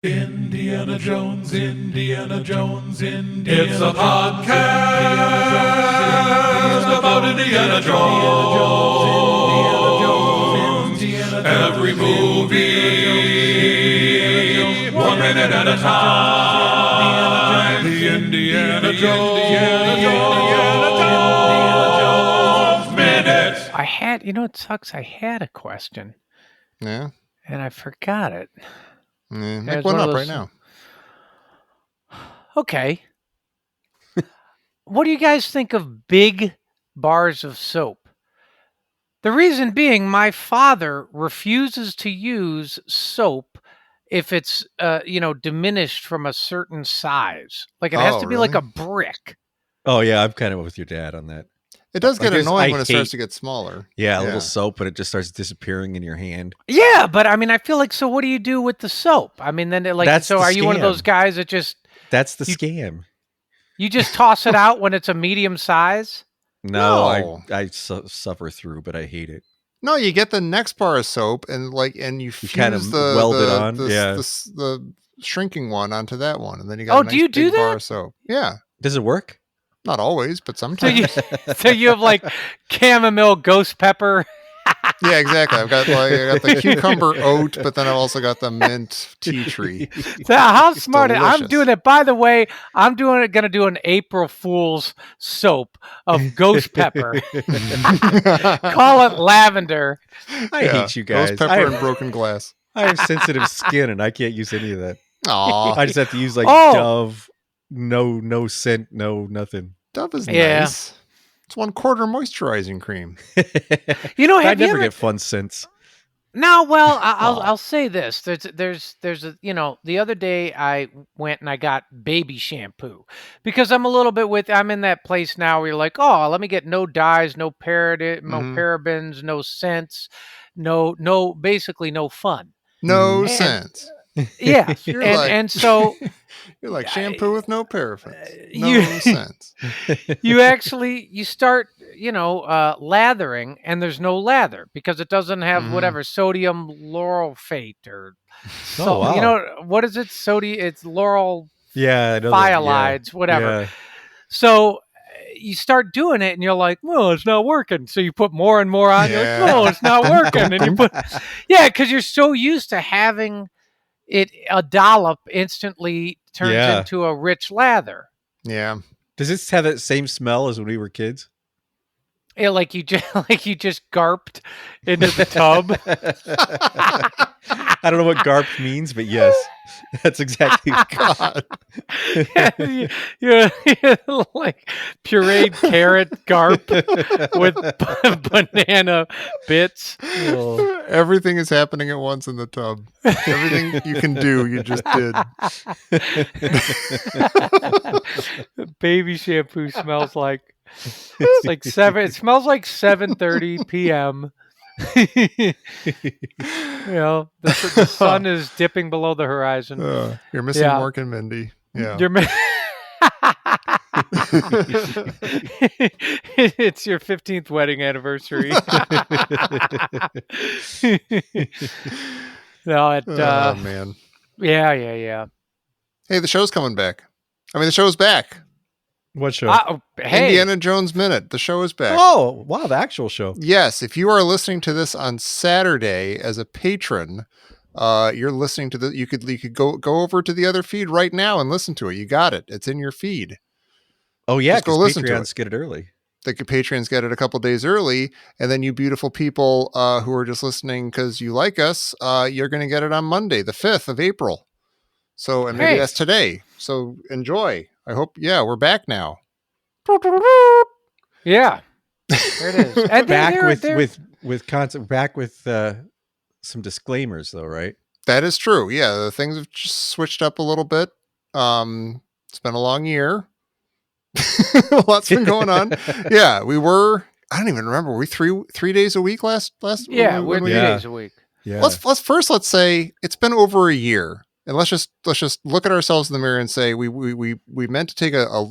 Indiana Jones, Indiana Jones, Indiana It's a podcast about Indiana Jones. Every movie, 1 minute at a time. The Indiana Jones Minute. It sucks. I had a question. Yeah. And I forgot it. Make one up right now. Okay. What do you guys think of big bars of soap? The reason being, my father refuses to use soap if it's, diminished from a certain size. Like it has to be like a brick. Oh, yeah. I'm kind of with your dad on that. It does get annoying when it starts to get smaller. Yeah, a little soap, but it just starts disappearing in your hand. Yeah, but I mean, I feel like, so what do you do with the soap? I mean, then are you one of those guys that just... That's the scam. You just toss it out when it's a medium size? No. I suffer through, but I hate it. No, you get the next bar of soap and you fuse kind of weld it on. The shrinking one onto that one, and then you got a nice big bar of soap. Yeah. Does it work? Not always, but sometimes. So you have like chamomile ghost pepper. Yeah, exactly. I got the cucumber oat, but then I've also got the mint tea tree. So how smart! I'm doing it. By the way, I'm going to do an April Fool's soap of ghost pepper. Call it lavender. I hate you guys. Ghost pepper and broken glass. I have sensitive skin, and I can't use any of that. Aw. I just have to use Dove. No scent, no nothing. Dove is nice. It's 1/4 moisturizing cream. I never get fun scents. No, well, I'll say this. There's the other day I went and I got baby shampoo because I'm in that place now where you're like, oh, let me get no dyes, no parabens, no scents, basically no fun. No scents. Yeah, and so you're like shampoo with no parabens. No sense. You start, lathering, and there's no lather because it doesn't have whatever sodium laurylate or what is it? Sodium. It's lauryl. Yeah, thiolides, whatever. Yeah. So you start doing it, and you're like, "Well, it's not working." So you put more and more on. You're like, "No, it's not working." And you put, because you're so used to having a dollop instantly turns into a rich lather. Yeah. Does this have that same smell as when we were kids? Yeah, like you just garped into the tub. I don't know what garp means, but yes, that's exactly God. You're like pureed carrot garp with banana bits. Oh. Everything is happening at once in the tub. Everything you can do, you just did. Baby shampoo smells like it's like 7. It smells like 7:30 p.m. The sun is dipping below the horizon. You're missing Mork and Mindy. Yeah. It's your 15th wedding anniversary. Oh man. Yeah. Hey, the show's coming back. I mean, the show's back. What show? Indiana Jones Minute. The show is back. Oh, wow. The actual show. Yes. If you are listening to this on Saturday as a patron, you're listening to you could go over to the other feed right now and listen to it. You got it. It's in your feed. Oh, yeah. Just go listen to it. Get it early. The Patreons get it a couple days early. And then you beautiful people who are just listening because you like us, you're going to get it on Monday, the 5th of April. So, and maybe that's today. So enjoy. I hope, we're back now. Yeah. There it is. And back with some disclaimers though, right? That is true. Yeah. The things have just switched up a little bit. It's been a long year. Lots been going on. Yeah. We were, I don't even remember. Were we three days a week last? Yeah. We're 3 days a week. Yeah. Let's say it's been over a year. And let's just look at ourselves in the mirror and say we meant to take a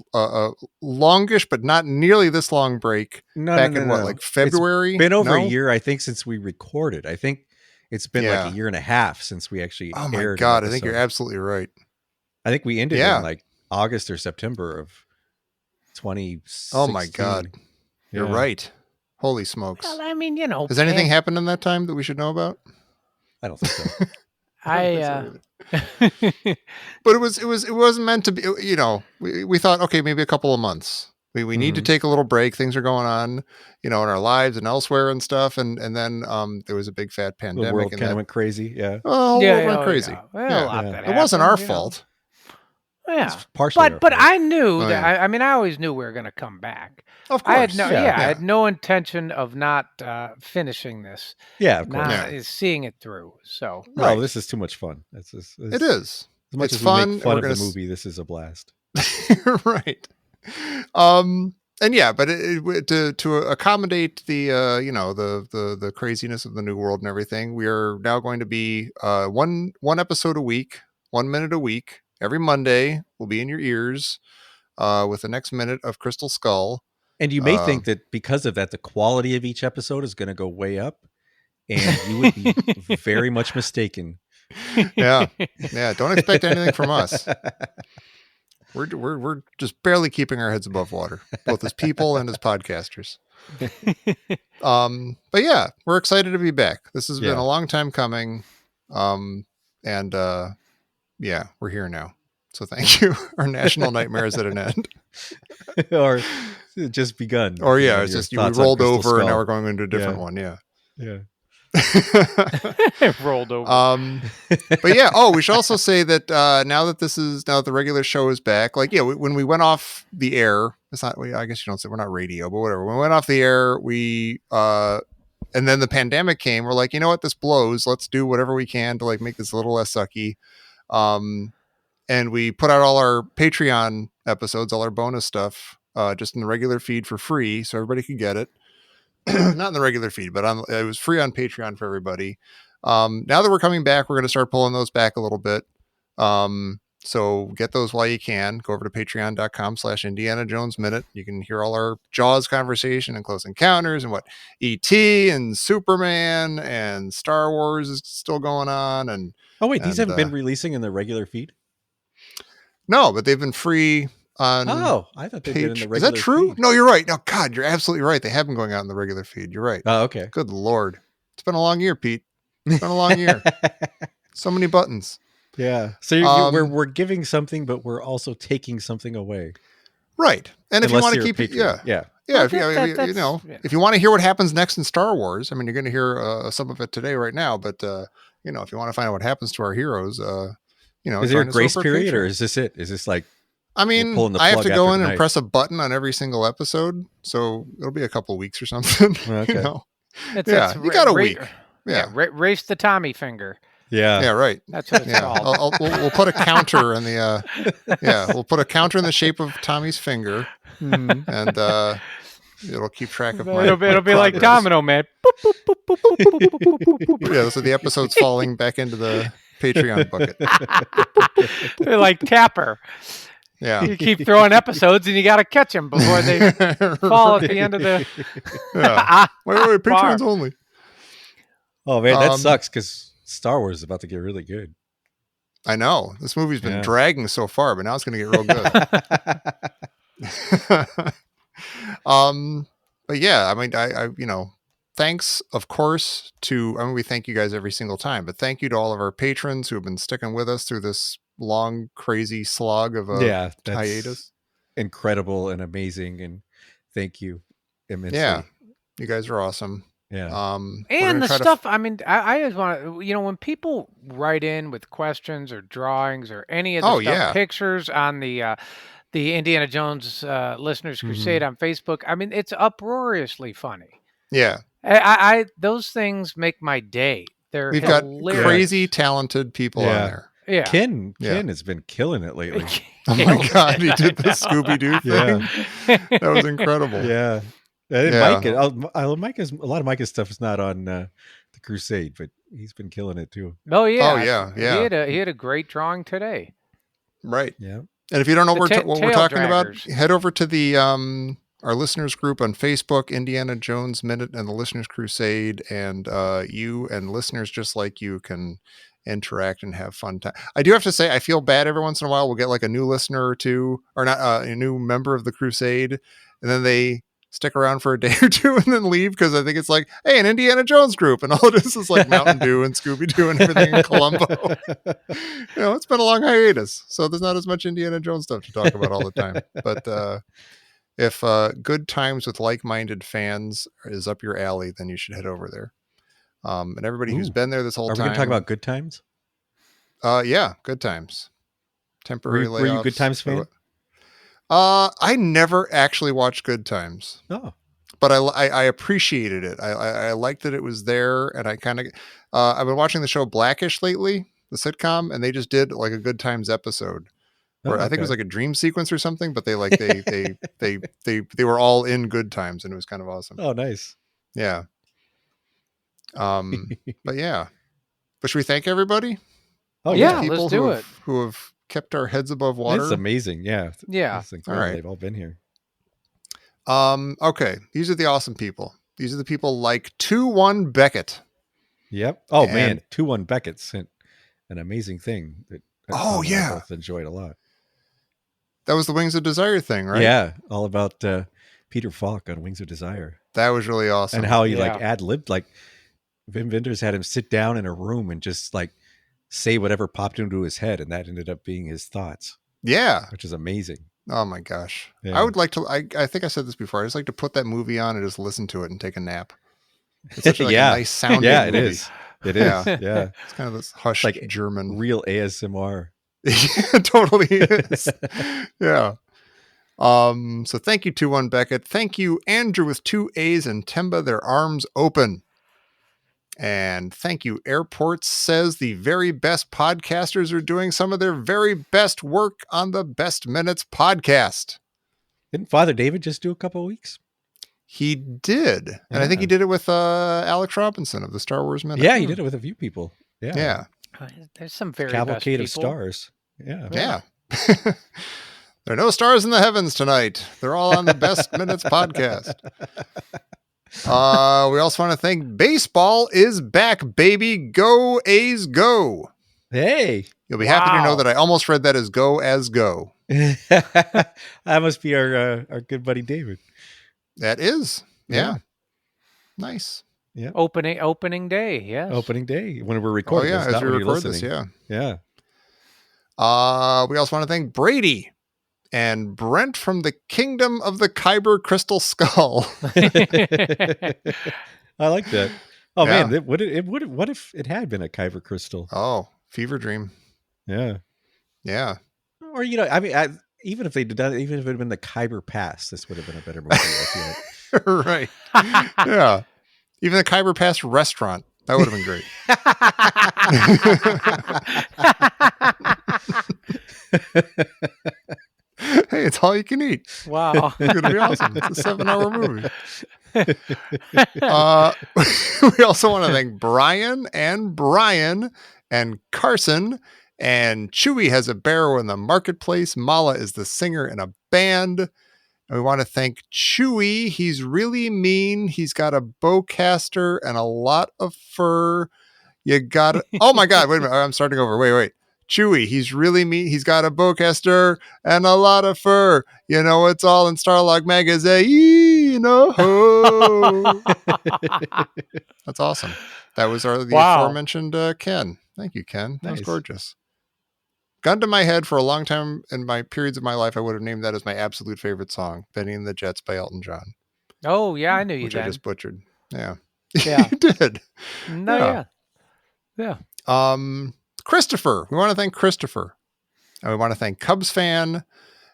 longish but not nearly this long break back in February? It's been over a year, I think, since we recorded. I think It's been like a year and a half since we actually Oh my aired. God, I think you're absolutely right. I think we ended in like August or September of 2016. Oh my God, you're right. Holy smokes! Well, I mean, you know, has anything happened in that time that we should know about? I don't think so. But it wasn't meant to be. You know, we thought, okay, maybe a couple of months. We need to take a little break. Things are going on, you know, in our lives and elsewhere and stuff. And then there was a big fat pandemic. The world and kind of went crazy. Yeah. Oh, the world went crazy. Yeah. Well, it wasn't our fault. Yeah, partially but I knew that. I mean, I always knew we were going to come back. Of course, I had no intention of not finishing this. Yeah, of course, seeing it through. So no, this is too much fun. It is. As much it's as fun. We make fun of the movie, this is a blast. Right. And yeah, but to accommodate the you know, the craziness of the new world and everything, we are now going to be one episode a week, 1 minute a week. Every Monday will be in your ears with the next minute of Crystal Skull. And you may think that because of that, the quality of each episode is going to go way up, and you would be very much mistaken. Yeah. Don't expect anything from us. We're just barely keeping our heads above water, both as people and as podcasters. But yeah, we're excited to be back. This has been a long time coming. And yeah, we're here now. So thank you. Our national nightmare is at an end. Or just begun. Or it's just we rolled over and now we're going into a different one. Yeah. Rolled over. But yeah, we should also say that now that the regular show is back, like when we went off the air, it's not, I guess you don't say, we're not radio, but whatever. When we went off the air, we and then the pandemic came, we're like, you know what, this blows. Let's do whatever we can to like make this a little less sucky. And we put out all our Patreon episodes, all our bonus stuff, just in the regular feed for free, so everybody could get it. Not in the regular feed, but it was free on Patreon for everybody. Now that we're coming back, we're going to start pulling those back a little bit. So get those while you can. Go over to patreon.com/Indiana Jones Minute. You can hear all our Jaws conversation and Close Encounters and what E.T. and Superman and Star Wars is still going on. And these haven't been releasing in the regular feed? No, but they've been free on. Oh, I thought they'd been in the regular feed. Is that true? Feed. No, you're right. No, God, you're absolutely right. They have been going out in the regular feed. You're right. Oh, okay. Good Lord. It's been a long year, Pete. It's been a long year. So many buttons. Yeah. So we're giving something, but we're also taking something away. Right. And if you want to keep it, yeah. If you want to hear what happens next in Star Wars, I mean, you're going to hear some of it today, right now. But if you want to find out what happens to our heroes, is there a grace period, or is this it? Is this like? I mean, I have to go in and press a button on every single episode, so it'll be a couple of weeks or something. Okay. You got a week. Race the Tommy finger. Yeah, right. That's what it's called. We'll put a counter in the. We'll put a counter in the shape of Tommy's finger, and it'll keep track of my. It'll be like Domino Man. Yeah, so the episode's falling back into the Patreon bucket. They're like Tapper. Yeah, you keep throwing episodes, and you got to catch them before they fall at the end of the. Wait, Patreons only. Oh man, that sucks because Star Wars is about to get really good. I know this movie's been dragging so far, but now it's going to get real good. But yeah, I mean, I thanks, of course, we thank you guys every single time, but thank you to all of our patrons who have been sticking with us through this long, crazy slog of a hiatus. Incredible and amazing, and thank you immensely. Yeah, you guys are awesome. Yeah. And the stuff, I mean, I just want to, when people write in with questions or drawings or any of the stuff, pictures on the Indiana Jones Listeners Crusade on Facebook, I mean, it's uproariously funny. Yeah. I those things make my day. We've got crazy talented people on there. Yeah. Ken has been killing it lately. Oh my God, he did the Scooby-Doo thing. That was incredible. Yeah. Mike, a lot of Mike's stuff is not on the Crusade, but he's been killing it too. Oh yeah. Oh yeah. He had a great drawing today. Right. Yeah. And if you don't know what we're talking about, head over to the our listeners group on Facebook, Indiana Jones Minute and the Listeners Crusade, and you and listeners just like you can interact and have fun time. I do have to say, I feel bad every once in a while. We'll get like a new listener or two, or not a new member of the Crusade, and then they stick around for a day or two and then leave because I think it's like, hey, an Indiana Jones group, and all it is like Mountain Dew and Scooby Doo and everything in Columbo. It's been a long hiatus, so there's not as much Indiana Jones stuff to talk about all the time. But if Good Times with Like-Minded Fans is up your alley, then you should head over there. And everybody who's been there this whole time. Are we going to talk about Good Times? Yeah, Good Times. Temporary Were you layoffs. Good Times fan? I never actually watched Good Times. Oh. But I appreciated it. I liked that it was there, and I kind of I've been watching the show Blackish lately, the sitcom, and they just did like a Good Times episode. Where I think it was like a dream sequence or something, but they were all in Good Times, and it was kind of awesome. Oh, nice. Yeah. But yeah. But should we thank everybody? Oh yeah, let's do it. Who have kept our heads above water? It's amazing. Yeah. Yeah. All right. They've all been here. Okay. These are the awesome people. These are the people like 2-1 Beckett. Yep. Oh man, 2-1 Beckett sent an amazing thing that I both enjoyed a lot. That was the Wings of Desire thing, right? Yeah, all about Peter Falk on Wings of Desire. That was really awesome. And how he like ad-libbed, like Wim Wenders had him sit down in a room and just like say whatever popped into his head, and that ended up being his thoughts. Yeah. Which is amazing. Oh my gosh. Yeah. I would like to, I think I said this before, I just like to put that movie on and just listen to it and take a nap. It's such a nice sounding movie. It is. It is. Yeah. It's kind of this hushed like German. Real ASMR. Yeah, totally is. Yeah. So thank you, 2-1 Beckett. Thank you, Andrew with 2 A's and Temba, their arms open. And thank you, Airports says the very best podcasters are doing some of their very best work on the Best Minutes podcast. Didn't Father David just do a couple of weeks? He did. And I think he did it with Alex Robinson of the Star Wars Minute. Yeah, he did it with a few people. Yeah. Yeah. There's some very Cavalcade of best people. stars. Yeah. Yeah. There are no stars in the heavens tonight. They're all on the Best Minutes podcast. We also want to thank Baseball is back, baby. Go A's go. Hey. You'll be happy to know that I almost read that as go as go. That must be our good buddy David. That is. Yeah. Nice. Yeah. Opening day. Yes. Opening day when we're recording. Oh, yeah. As we record this. Yeah. Yeah. We also want to thank Brady and Brent from the Kingdom of the Kyber Crystal Skull. I like that. Oh man, what if it had been a Kyber crystal? Oh, fever dream. Yeah. Yeah. Or I mean, even if they did that, even if it had been the Kyber Pass, this would have been a better movie. I feel like. Right. Yeah. Even the Kyber Pass restaurant. That would have been great. Hey, it's all you can eat. Wow. It's going to be awesome. It's a 7-hour movie. We also want to thank Brian and Carson. And Chewy has a barrow in the marketplace. Mala is the singer in a band. And we want to thank Chewy. He's really mean. He's got a bowcaster and a lot of fur. You got to... Oh my God. Wait a minute. I'm starting over. Wait. Chewy, he's really mean. He's got a bowcaster and a lot of fur. You know, it's all in Starlog magazine. That's awesome. That was the aforementioned Ken. Thank you, Ken. That was gorgeous. Gun to my head, for a long time in my periods of my life, I would have named that as my absolute favorite song, Benny and the Jets by Elton John. Oh, yeah, I knew you did. Which I just butchered. Yeah. Yeah. You did. No, yeah. Christopher. We want to thank Christopher. And we want to thank Cubs fan. And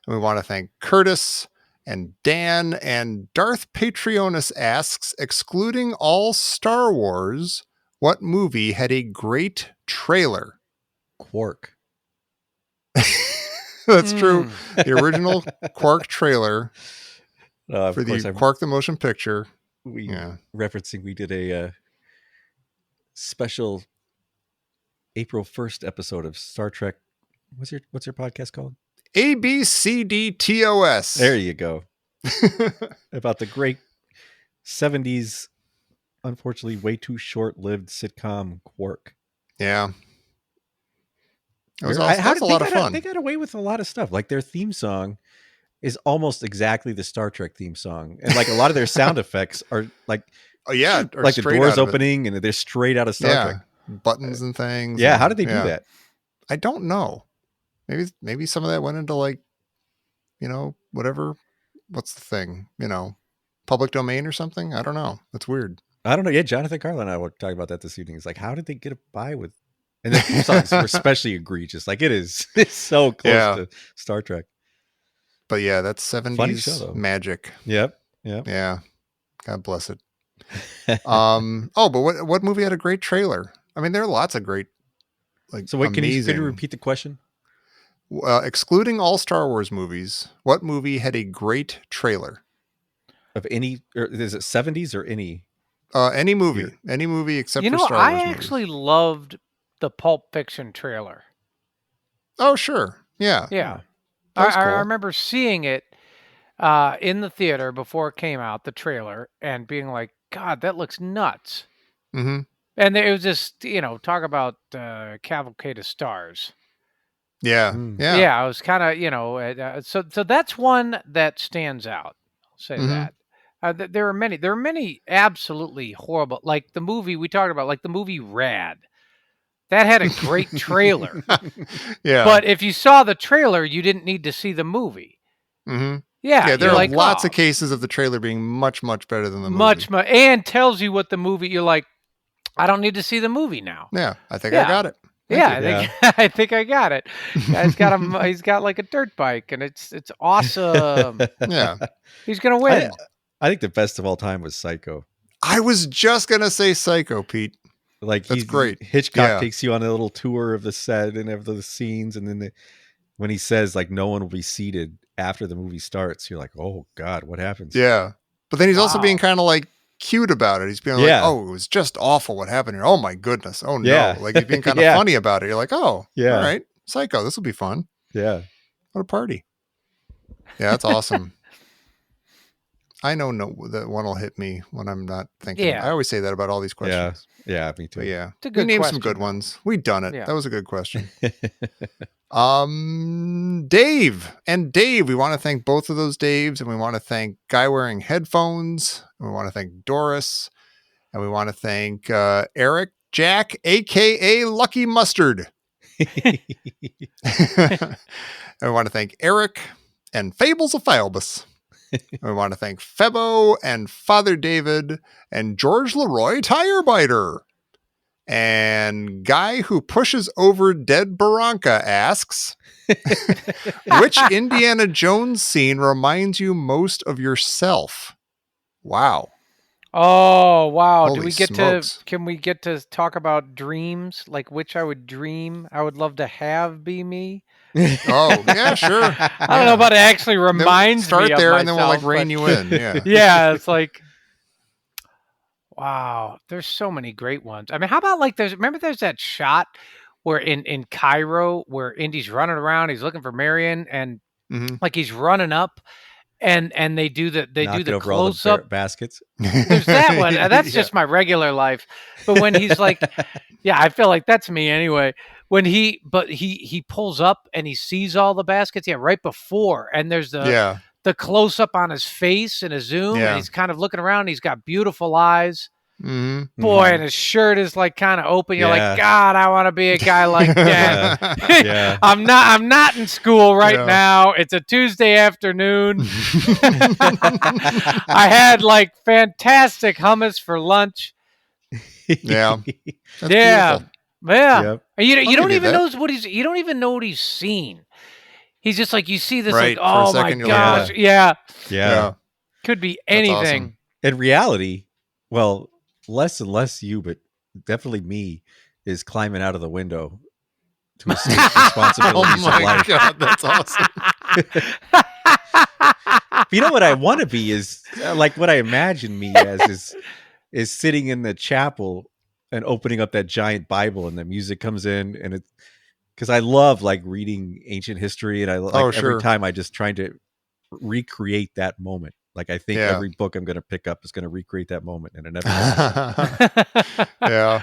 we want to thank Curtis and Dan. And Darth Patreonus asks, excluding all Star Wars, what movie had a great trailer? Quark. That's true. The original Quark trailer for the Quark the Motion Picture. Referencing, we did a special April 1st episode of Star Trek. What's your podcast called? ABCDTOS. There you go. about the great 70s, unfortunately way too short-lived sitcom Quark. Yeah. It was How that's did a lot of fun. They got away with a lot of stuff. Like their theme song is almost exactly the Star Trek theme song, and like a lot of their sound effects are like, or like the straight doors out of it. opening, and they're straight out of Star Trek. Buttons and things. Yeah, and, how did they do that? I don't know. Maybe some of that went into like, whatever. What's the thing? Public domain or something? I don't know. That's weird. I don't know. Yeah, Jonathan Carlin and I were talking about that this evening. It's like, how did they get by with? And the theme songs were especially egregious. Like it's so close to Star Trek. But yeah, that's 70s show, magic. Yep. Yeah. God bless it. But what movie had a great trailer? I mean, there are lots of great, like, so wait, amazing. Could you repeat the question? Excluding all Star Wars movies, what movie had a great trailer? Of any, or is it 70s or any? Any movie except for Star Wars I actually loved the Pulp Fiction trailer. Oh, sure. Yeah. Yeah. That was I cool. remember seeing it in the theater before it came out, the trailer, and being like, God, that looks nuts. Mm-hmm. And it was just, talk about Cavalcade of Stars. Yeah. Yeah. Yeah, I was kind of, so that's one that stands out. I'll say that. There are many absolutely horrible, like the movie we talked about, like the movie Rad. That had a great trailer. Yeah. But if you saw the trailer, you didn't need to see the movie. Mm-hmm. Yeah. There are lots of cases of the trailer being much, much better than the movie. And tells you what the movie, you're like, I don't need to see the movie now. Yeah. I think I got it. I think I got it. He's got like a dirt bike, and it's awesome. Yeah. He's going to win. I think the best of all time was Psycho. I was just going to say Psycho, Pete. Like that's great. Hitchcock takes you on a little tour of the set and of the scenes, and then when he says like no one will be seated after the movie starts, you're like, oh God, what happens? Yeah, but then he's also being kind of like cute about it. He's being like, oh, it was just awful what happened here. Oh my goodness. Oh no. Like he's being kind of funny about it. You're like, oh, all right, Psycho. This will be fun. Yeah, what a party. Yeah, that's awesome. I know that one will hit me when I'm not thinking. I always say that about all these questions. Yeah, me too. But yeah, it's a good we named question. some good ones. We done it. Yeah. That was a good question. Dave, we want to thank both of those Daves, and we want to thank Guy Wearing Headphones, and we want to thank Doris, and we want to thank Eric Jack, aka Lucky Mustard. And we want to thank Eric and Fables of Philebus. We want to thank Febo and Father David and George Leroy Tire Biter. And Guy Who Pushes Over Dead Barranca asks, which Indiana Jones scene reminds you most of yourself? Wow. Oh, wow. Holy Can we get to talk about dreams? Like which I would dream I would love to have be me? Oh, yeah, sure. I don't know about it actually reminds me of start there myself, and then we'll like rein you in. Yeah. Yeah, it's like, wow, there's so many great ones. I mean, how about like there's that shot where in Cairo where Indy's running around, he's looking for Marion, and like he's running up, and they do the close up baskets. There's that one. That's just my regular life. But when he's like, yeah, I feel like that's me anyway. When he pulls up and he sees all the baskets, right before, and there's the close up on his face and a zoom, and he's kind of looking around. And he's got beautiful eyes. Boy, and his shirt is like kind of open. You're like, God, I want to be a guy like that. I'm not in school right now. It's a Tuesday afternoon. I had like fantastic hummus for lunch. Yeah. Beautiful. Yeah. Yep. You don't even know what he's seen. He's just like, you see this like, oh my gosh. Like, yeah. Could be anything. Awesome. In reality, well, less and less you, but definitely me, is climbing out of the window to escape responsibilities of life. God, that's awesome. You know what I want to be is like what I imagine me as is sitting in the chapel and opening up that giant Bible, and the music comes in, and because I love like reading ancient history, and I like every time I just trying to recreate that moment. Like I think Yeah. every book I'm going to pick up is going to recreate that moment, and it never happens. Yeah.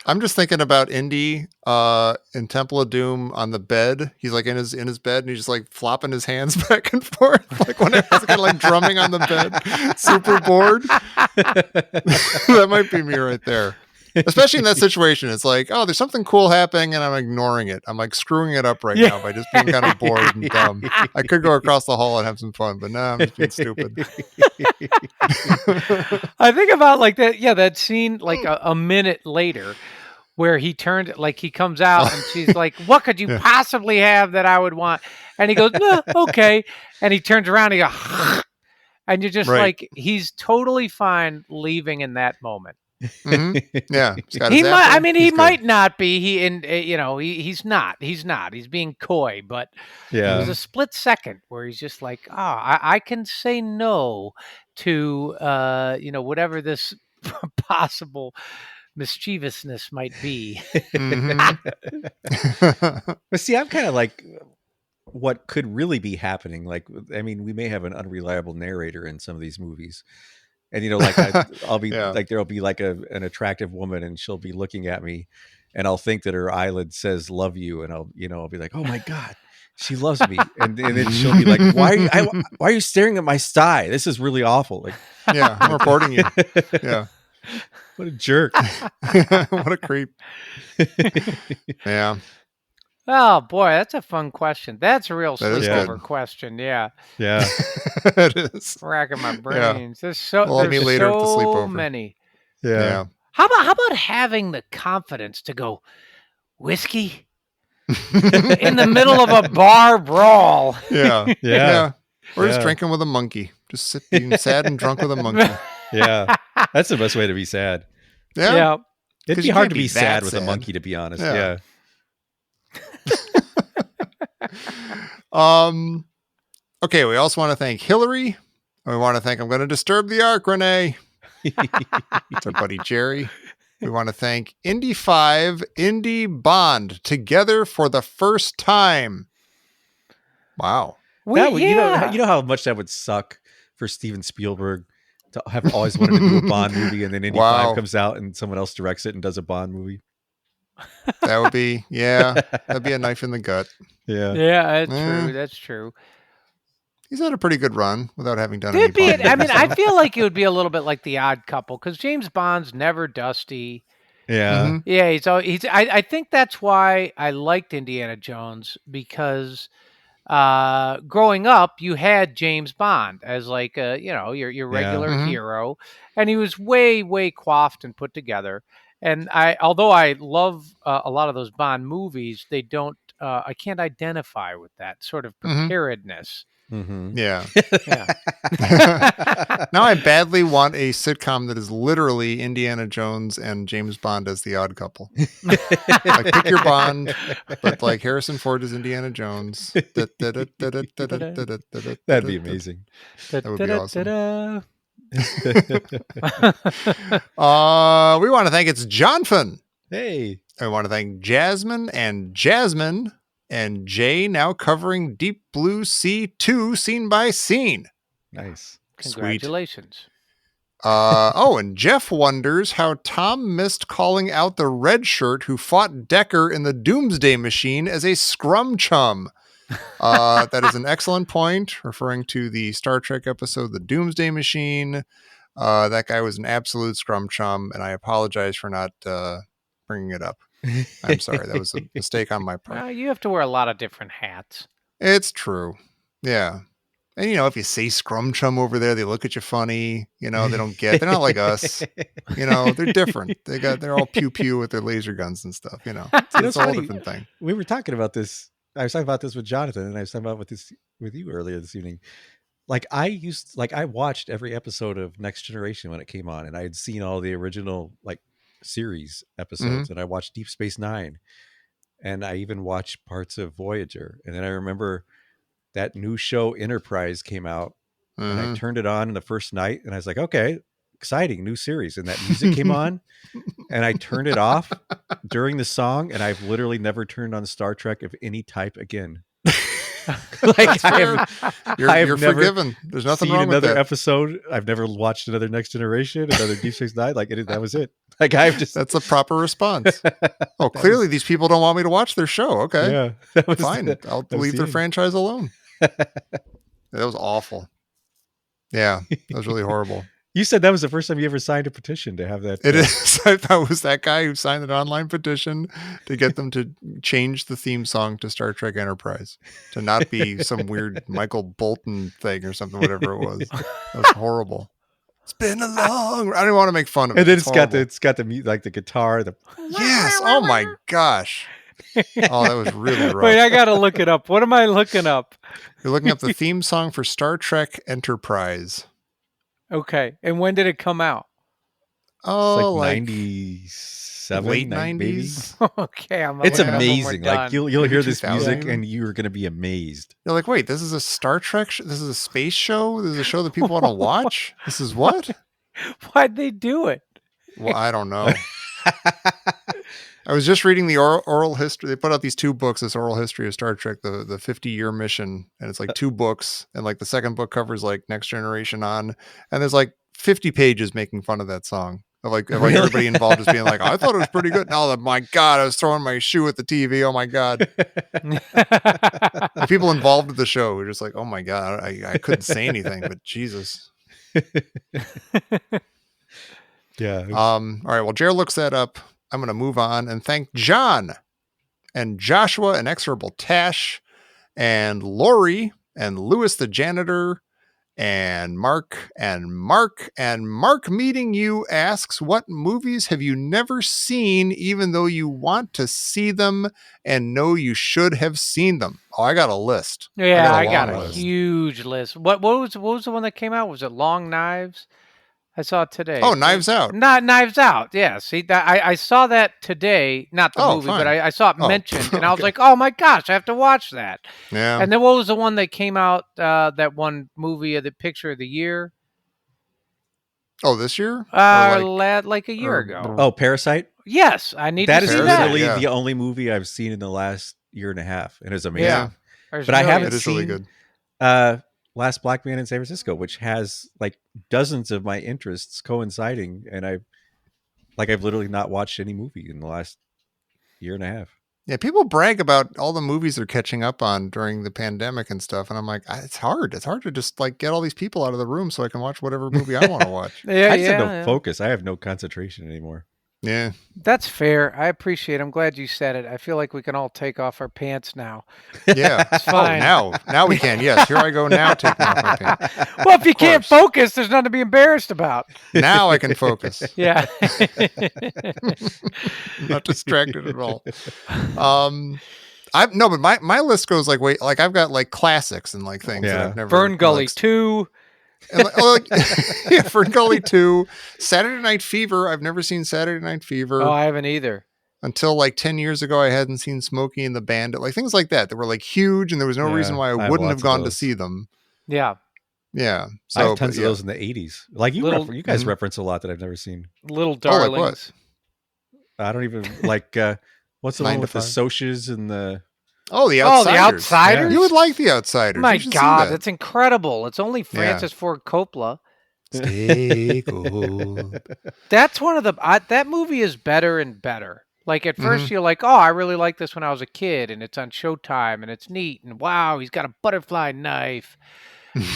I'm just thinking about Indy in Temple of Doom on the bed. He's like in his bed and he's just like flopping his hands back and forth, like when he's kind of like drumming on the bed, super bored. That might be me right there. Especially in that situation, it's like, oh, there's something cool happening, and I'm ignoring it. I'm like screwing it up right now by just being kind of bored and dumb. I could go across the hall and have some fun, but no, I'm just being stupid. I think about like that. Yeah, that scene like a minute later, where he turned, like he comes out and she's like, "What could you possibly have that I would want?" And he goes, "No, okay." And he turns around and he goes, and you're just like, he's totally fine leaving in that moment. Mm-hmm. Yeah, he might. I mean, he might not be. He's not. He's being coy. But there's a split second where he's just like, "Oh, I can say no to whatever this possible mischievousness might be." Mm-hmm. But see, I'm kind of like what could really be happening. Like, I mean, we may have an unreliable narrator in some of these movies. And, like, I'll be like, there'll be like an attractive woman and she'll be looking at me and I'll think that her eyelid says love you. And I'll be like, oh my God, she loves me. And then she'll be like, why are you staring at my sty? This is really awful. Like, yeah, I'm reporting you. Yeah. What a jerk. What a creep. Yeah. Oh boy, that's a fun question. That's a real sleepover question. Yeah. Yeah. It is. Racking my brains. Yeah. There's so many. Yeah. How about having the confidence to go whiskey in the middle of a bar brawl? Yeah. Or just drinking with a monkey. Just being sad and drunk with a monkey. Yeah. That's the best way to be sad. Yeah. It'd be hard to be sad with a monkey, to be honest. Yeah. Okay, we also want to thank Hillary. We want to thank I'm going to disturb the ark, Renee. It's our buddy Jerry. We want to thank Indy 5, Indy Bond, together for the first time. Wow. You know how much that would suck for Steven Spielberg to have always wanted to do a Bond movie, and then Indy 5 comes out and someone else directs it and does a Bond movie. That would be, that'd be a knife in the gut. Yeah, that's true. That's true. He's had a pretty good run without having done I mean, I feel like it would be a little bit like The Odd Couple because James Bond's never dusty. Yeah. Mm-hmm. Yeah, I think that's why I liked Indiana Jones, because growing up, you had James Bond as like your regular hero, and he was way, way coiffed and put together. And although I love a lot of those Bond movies, they don't. I can't identify with that sort of preparedness. Mm-hmm. Yeah. Now I badly want a sitcom that is literally Indiana Jones and James Bond as the odd couple. Like pick your Bond, but like Harrison Ford is Indiana Jones. That'd be amazing. That would be awesome. We want to thank it's Jonathan. Hey. I want to thank Jasmine and Jay, now covering Deep Blue Sea 2 scene by scene. Nice. Congratulations. And Jeff wonders how Tom missed calling out the red shirt who fought Decker in the Doomsday Machine as a scrum chum. That is an excellent point, referring to the Star Trek episode, The Doomsday Machine. That guy was an absolute scrum chum, and I apologize for not bringing it up. I'm sorry. That was a mistake on my part. Well, you have to wear a lot of different hats. It's true. Yeah. And, if you say scrum chum over there, they look at you funny. They don't get, they're not like us. They're different. They're all pew-pew with their laser guns and stuff, It's a whole different thing. We were talking about this. I was talking about this with Jonathan, and I was talking about this with you earlier this evening. Like I watched every episode of Next Generation when it came on, and I had seen all the original, series episodes, and I watched Deep Space Nine, and I even watched parts of Voyager. And then I remember that new show Enterprise came out, and I turned it on in the first night, and I was like, okay, exciting new series. And that music came on, and I turned it off during the song, and I've literally never turned on Star Trek of any type again. Like fair. You're never forgiven. There's nothing seen wrong with another that. episode. I've never watched another Next Generation, another Deep Space Nine. Like that was it. Like I've just That's a proper response. Oh, clearly these people don't want me to watch their show. Okay, yeah, that was fine. I'll that was leave the their end. franchise alone. That was awful. Yeah, that was really horrible. You said that was the first time you ever signed a petition to have that. It is. I thought it was that guy who signed an online petition to get them to change the theme song to Star Trek Enterprise to not be some weird Michael Bolton thing or something, whatever it was. That was horrible. It's been a long. I didn't want to make fun of it. And then horrible. it's got the like the guitar. The Yes. Oh my gosh. Oh, that was really rough. Wait, I gotta look it up. What am I looking up? You're looking up the theme song for Star Trek Enterprise. Okay, and when did it come out? Oh, like like 97, late maybe. 90s. Okay, I'm It's looking up when we're amazing. Like done. you'll Maybe hear this 2000 music even. and you're going to be amazed. You're like, wait, this is a Star Trek? This is a space show? This is a show that people want to watch? This is what? Why'd they do it? Well, I don't know. I was just reading the oral history. They put out these 2 books, this oral history of Star Trek, the 50-year mission. And it's like 2 books. And like the second book covers like Next Generation on. And there's like 50 pages making fun of that song. Of like Really? everybody involved just being like, I thought it was pretty good. Oh my God, I was throwing my shoe at the TV. Oh my God. The people involved with the show were just like, oh my God, I couldn't say anything, but Jesus. Yeah. All right. Well, Jared looks that up. I'm going to move on and thank John and Joshua and Exorable Tash and Lori and Lewis the janitor and Mark meeting you asks, what movies have you never seen even though you want to see them and know you should have seen them? Oh, I got a list. Yeah, I long got a list. huge list. What was the one that came out? Was it Long Knives? I saw it today. Oh, Knives Out. Not Knives Out. Yeah. See that I saw that today. Not the movie, fine. but I saw it Oh, mentioned, and I was okay. like, oh my gosh, I have to watch that. Yeah. And then what was the one that came out? That one movie of the picture of the year? Oh, this year? Or Like a year or- ago. Oh, Parasite. Yes, I need That to is see Parasite, that. literally yeah. the only movie I've seen in the last year and a half, and it's amazing. Yeah. There's But I millions. haven't It is really seen- good. Last Black Man in San Francisco, which has like dozens of my interests coinciding, and I've literally not watched any movie in the last year and a half. Yeah, people brag about all the movies they're catching up on during the pandemic and stuff, and I'm like, it's hard. It's hard to just like get all these people out of the room so I can watch whatever movie I want to watch. Yeah, I just have no yeah. focus. I have no concentration anymore. Yeah, That's fair. I appreciate it. I'm glad you said it. I feel like we can all take off our pants now. yeah. It's fine. Oh, now we can. Yes, here I go now, taking off my pants. Well, if you can't course. focus, there's nothing to be embarrassed about. Now I can focus. Yeah. I'm not distracted at all. But my list goes like I've got like classics and like things that Yeah. I've never. Fern Gully like, 2. And yeah, Fern Gully 2, Saturday Night Fever. I've never seen Saturday Night Fever. Oh, I haven't either. Until like 10 years ago, I hadn't seen Smokey and the Bandit, like things like that were like huge, and there was no Yeah, reason why I I have wouldn't lots have of gone to those. see them. Yeah. Yeah, I so have tons but, of those in the 80s. Like you guys Mhm. reference a lot that I've never seen. Little Oh, like what? darlings. I don't even like what's the 9 one to with the 5. Socias and the Oh, the Oh, Outsiders. The Outsiders? You would like the Outsiders. My You should see God, that. that's incredible. It's only Francis Ford Coppola. Stay gold. That's one of the... that movie is better and better. Like, at first you're like, oh, I really liked this when I was a kid, and it's on Showtime, and it's neat, and wow, he's got a butterfly knife.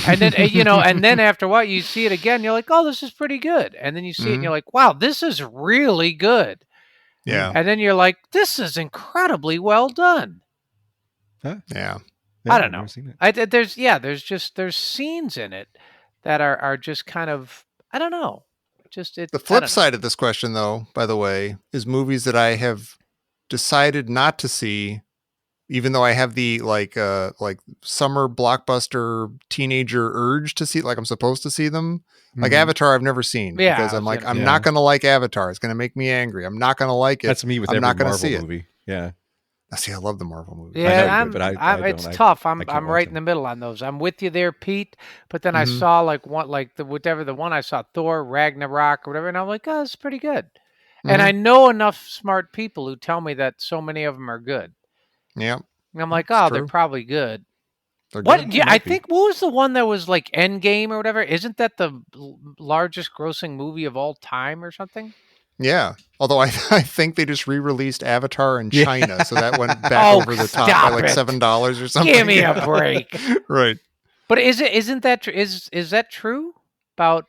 And then, and then after a while, you see it again, you're like, oh, this is pretty good. And then you see it, and you're like, wow, this is really good. Yeah, And then you're like, this is incredibly well done. yeah. Yeah, I don't I've know. never seen it. There's scenes in it that are just kind of, I don't know. Just it. The I flip don't know. side of this question, though, by the way, is movies that I have decided not to see, even though I have the like summer blockbuster teenager urge to see, like I'm supposed to see them. Like Mhm. Avatar, I've never seen Yeah, because I I'm was like, gonna I'm say. not going to like Avatar. It's going to make me angry. I'm not going to like it. That's me with I'm every not gonna Marvel see it. movie. Yeah. See, I love the Marvel movies. know you Yeah, do, but I it's don't. tough. I I'm can't watch right in them. the middle on those. I'm with you there, Pete. But then I Mhm. saw the one I saw, Thor, Ragnarok, or whatever, and I'm like, oh, it's pretty good. And Mhm. I know enough smart people who tell me that so many of them are good. Yeah. And I'm like, It's oh, they're true. probably good. They're What? good. Yeah, I might be. think what was the one that was like Endgame or whatever? Isn't that the largest grossing movie of all time or something? Yeah. Although I think they just re-released Avatar in Yeah. China, so that went back over the top by stop like it. $7 or something. Give me a Yeah. break. Right. But isn't that is that true about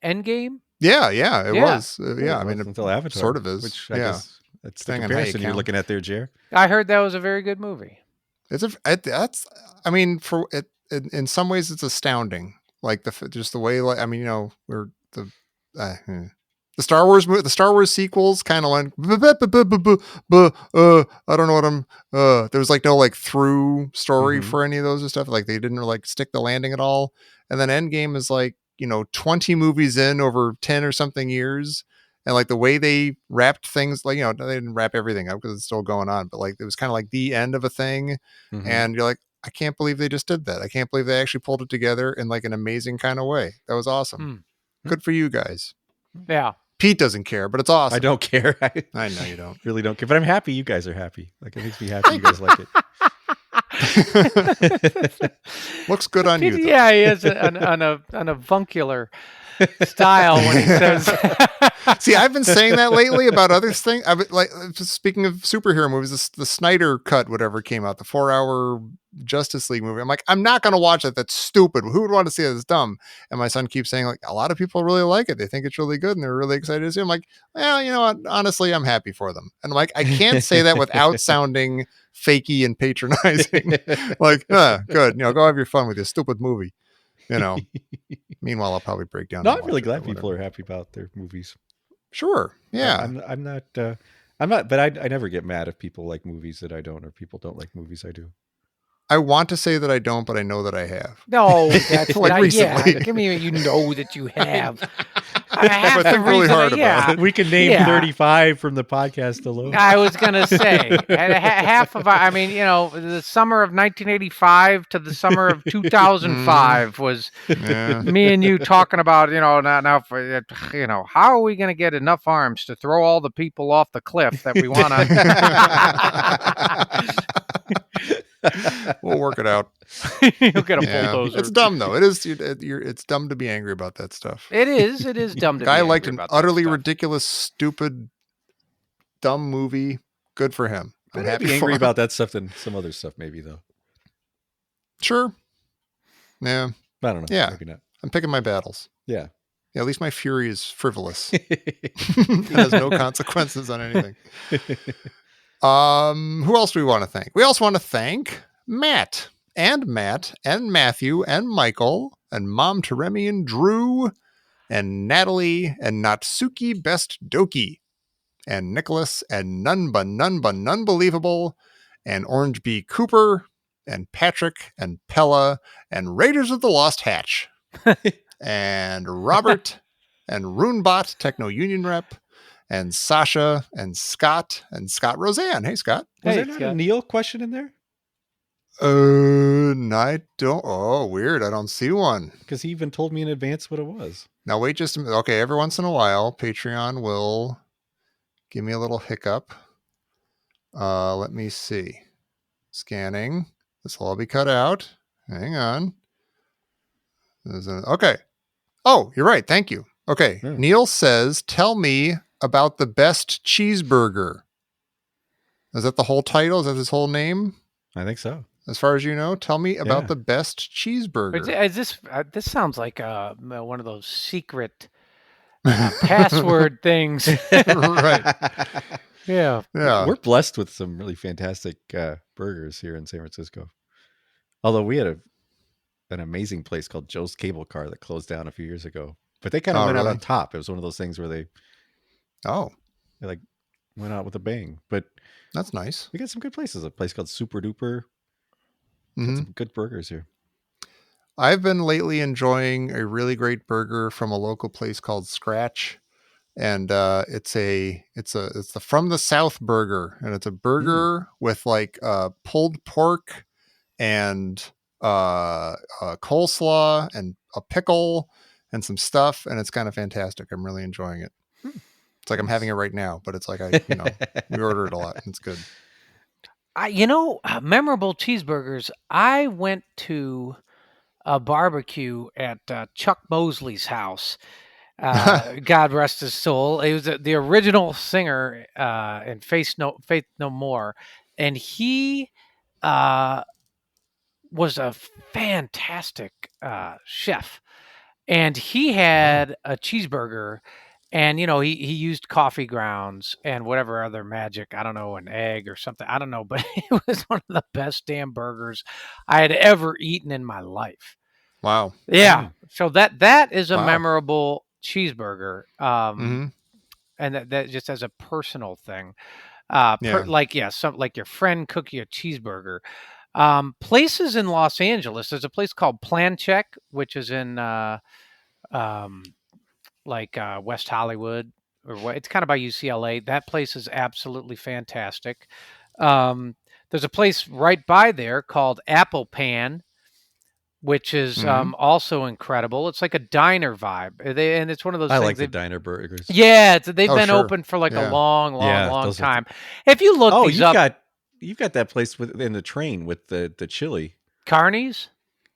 Endgame? Yeah, it Yeah. was. Well, Yeah, it I mean, wasn't it until Avatar, sort of is. which I Yeah. guess that's the Depending on how you comparison you're count. looking at there, Jer. I heard that was a very good movie. That's. I mean, for it in some ways, it's astounding. Like just the way, like I mean, we're the Star Wars sequels kind of went. I don't know what I'm. There was like no like through story Mhm. for any of those and stuff. Like they didn't like stick the landing at all. And then Endgame is like 20 movies in over 10 or something years. And like the way they wrapped things, like, they didn't wrap everything up because it's still going on, but like it was kind of like the end of a thing. Mhm. And you're like, I can't believe they just did that. I can't believe they actually pulled it together in like an amazing kind of way. That was awesome. Good for you guys. Yeah. Pete doesn't care, but it's awesome. I don't care. I know you don't. Really don't care, but I'm happy you guys are happy. Like it makes me happy you guys like it. Looks good on you, though. Yeah, he has an avuncular style when he says. See, I've been saying that lately about other things. I've been, like, speaking of superhero movies, the Snyder Cut, whatever came out, the 4-hour Justice League movie. I'm like, I'm not going to watch that. That's stupid. Who would want to see it? It's dumb. And my son keeps saying, like, a lot of people really like it. They think it's really good, and they're really excited to see it. I'm like, well, you know what? Honestly, I'm happy for them. And I'm like, I can't say that without sounding fakey and patronizing. Like, good. Go have your fun with your stupid movie. Meanwhile, I'll probably break down. No, and I'm really watch it glad or people whatever. are happy about their movies. Sure. Yeah. I'm not, but I never get mad if people like movies that I don't, or people don't like movies I do. I want to say that I don't, but I know that I have. No, that's Like not. recently. Yeah, give me. You know that you have. I think really hard about it. We can name Yeah. 35 from the podcast alone. I was gonna say half of. I mean, the summer of 1985 to the summer of 2005 was Yeah. me and you talking about. Now, how are we gonna get enough arms to throw all the people off the cliff that we want to? We'll work it out. You'll get a Yeah. bulldozer. It's dumb though. It is. It's dumb to be angry about that stuff. It is. It is dumb to. Guy be liked angry an about that utterly stuff. ridiculous, stupid, dumb movie. Good for him. I'm I'd happy be for angry him. about that stuff than some other stuff, maybe though. Sure. Yeah. I don't know. Yeah. Maybe not. I'm picking my battles. Yeah. Yeah, at least my fury is frivolous. It has no consequences on anything. Who else do we want to thank? We also want to thank Matt and Matthew and Michael and Mom Teremi and Drew and Natalie and Natsuki Best Doki and Nicholas and Nunbelievable and Orange Bee Cooper and Patrick and Pella and Raiders of the Lost Hatch and Robert and Runebot Techno Union Rep and Sasha and Scott Roseanne. Hey, Scott. Was Hey, there not a Scott. Neil question in there? I don't. Oh, weird. I don't see one. Because he even told me in advance what it was. Now, wait just a minute. Okay, every once in a while, Patreon will give me a little hiccup. Let me see. Scanning. This will all be cut out. Hang on. Okay. Oh, you're right. Thank you. Okay. Yeah. Neil says, tell me about the best cheeseburger. Is that the whole title? Is that his whole name? I think so. As far as you know, tell me about Yeah. the best cheeseburger. Is this this sounds like one of those secret password things. Right. Yeah. Yeah. We're blessed with some really fantastic burgers here in San Francisco. Although we had an amazing place called Joe's Cable Car that closed down a few years ago. But they kind of went out really? on top. It was one of those things where they like went out with a bang. But That's nice. we got some good places. A place called Super Duper. Got Mhm. some good burgers here. I've been lately enjoying a really great burger from a local place called Scratch, and it's the From the South burger, and it's a burger with like pulled pork and coleslaw and a pickle and some stuff, and it's kind of fantastic. I'm really enjoying it. It's like I'm having it right now, but it's like we order it a lot, and it's good. Memorable cheeseburgers. I went to a barbecue at Chuck Mosley's house. God rest his soul. It was the original singer in Faith No More, and he uh, was a fantastic chef. And he had a cheeseburger, and he used coffee grounds and whatever other magic, I don't know, an egg or something, I don't know, but it was one of the best damn burgers I had ever eaten in my life. Wow. Yeah. So that is a Wow. memorable cheeseburger. Mhm. And that just as a personal thing. Yeah. Like your friend cook you a cheeseburger. Places in Los Angeles, there's a place called Plan Check, which is in West Hollywood, or what? It's kind of by UCLA. That place is absolutely fantastic. There's a place right by there called Apple Pan, which is also incredible. It's like a diner vibe, and it's one of those I things. like the diner burgers. Yeah, they've been sure. open for like a Yeah. long those are time. If you look these up, you've got that place in the train with the chili. Carney's.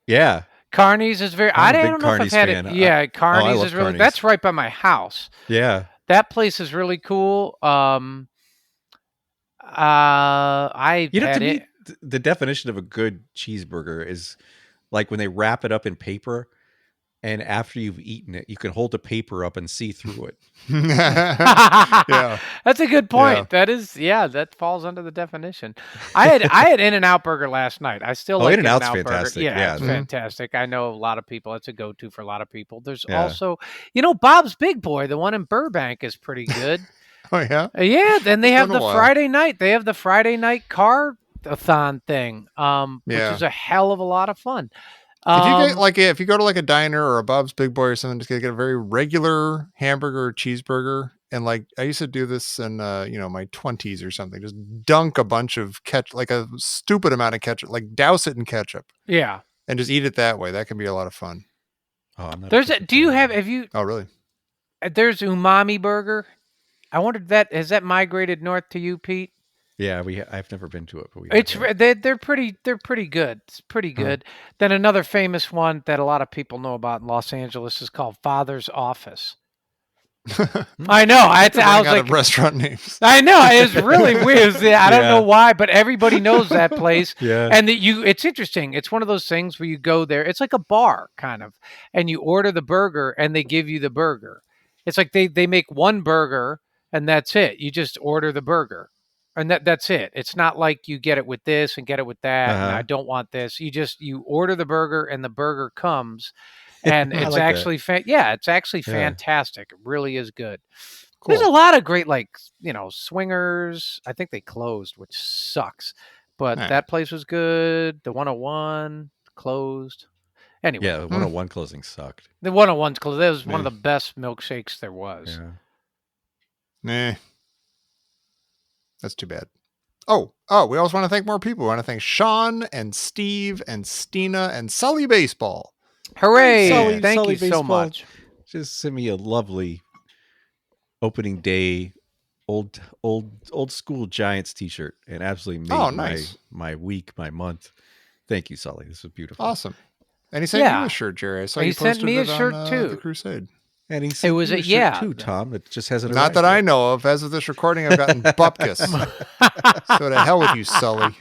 Yeah. Carney's is very. I I'm a big don't know if I've Carney's had fan. it. Yeah, Carney's love is really. Carney's. That's right by my house. Yeah. That place is really cool. I You know, had to me, it. the definition of a good cheeseburger is like when they wrap it up in paper, and after you've eaten it, you can hold the paper up and see through it. Yeah. That's a good point. Yeah. That falls under the definition. I had In-N-Out Burger last night. I still like In-N-Out's In-N-Out Burger. fantastic. Yeah, Yeah. it's fantastic. I know a lot of people. It's a go-to for a lot of people. There's Yeah. also, Bob's Big Boy, the one in Burbank, is pretty good. Oh yeah. Yeah, then they It's have been a the while. Friday night. They have the Friday night car-a-thon thing, which Yeah. is a hell of a lot of fun. If you go to like a diner or a Bob's Big Boy or something, just get a very regular hamburger or cheeseburger. And like I used to do this in my 20s or something. Just dunk a bunch of ketchup, like a stupid amount of ketchup, like douse it in ketchup Yeah. and just eat it that way. That can be a lot of fun. Oh, I'm not. There's have you Oh really? there's Umami Burger. I wondered has that migrated north to you, Pete? Yeah, I've never been to it, but they're pretty good. It's pretty good. Then another famous one that a lot of people know about in Los Angeles is called Father's Office. I know. I was like of restaurant names. I know, it's really weird. I don't know why, but everybody knows that place. Yeah. And it's interesting. It's one of those things where you go there. It's like a bar kind of, and you order the burger and they give you the burger. It's like they make one burger and that's it. You just order the burger. And that's it. It's not like you get it with this and get it with that. And I don't want this. You order the burger and the burger comes, and it's like actually it's actually Yeah. fantastic. It really is good. Cool. There's a lot of great Swingers. I think they closed, which sucks. But that place was good. The 101 closed. Anyway, yeah, the 101 closing sucked. the 101's closed. That was one of the best milkshakes there was. Yeah. Nah. That's too bad. Oh, we also want to thank more people. We want to thank Sean and Steve and Stina and Sully Baseball. Hooray! Sully Thank you so Baseball. much. Just send me a lovely opening day old school Giants t-shirt and absolutely made nice. my week, my month. Thank you, Sully. This was beautiful. Awesome. And he sent you a shirt, Jerry. I saw He you posted sent me a it shirt, on, too. the Crusade. And he It was sent you a shirt too, Tom. It just hasn't Not arrived that I yet. know of. As of this recording, I've gotten bupkis. So to hell with you, Sully.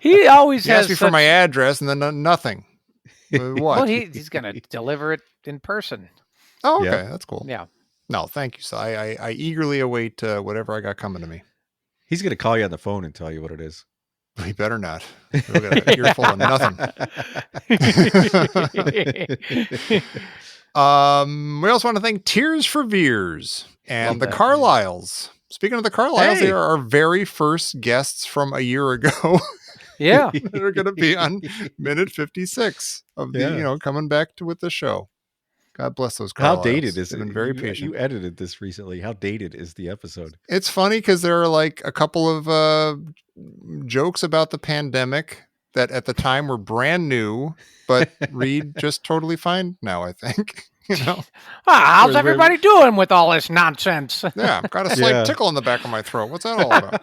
He always He has asked me for my address and then nothing. What? Well, he's going to deliver it in person. Oh, okay. Yeah. That's cool. Yeah. No, thank you. So I eagerly await whatever I got coming to me. He's going to call you on the phone and tell you what it is. He better not. We'll get an earful of nothing. We also want to thank Tears for Veers and the Carlyles. Speaking of the Carlyles, they are our very first guests from a year ago. Yeah. They're going to be on minute 56 of the, coming back with the show. God bless those Carlyles. How dated is They've it? been very patient. You edited this recently. How dated is the episode? It's funny because there are like a couple of jokes about the pandemic that at the time were brand new, but read just totally fine now, I think. How's everybody doing with all this nonsense? Yeah, I've got a slight tickle in the back of my throat. What's that all about?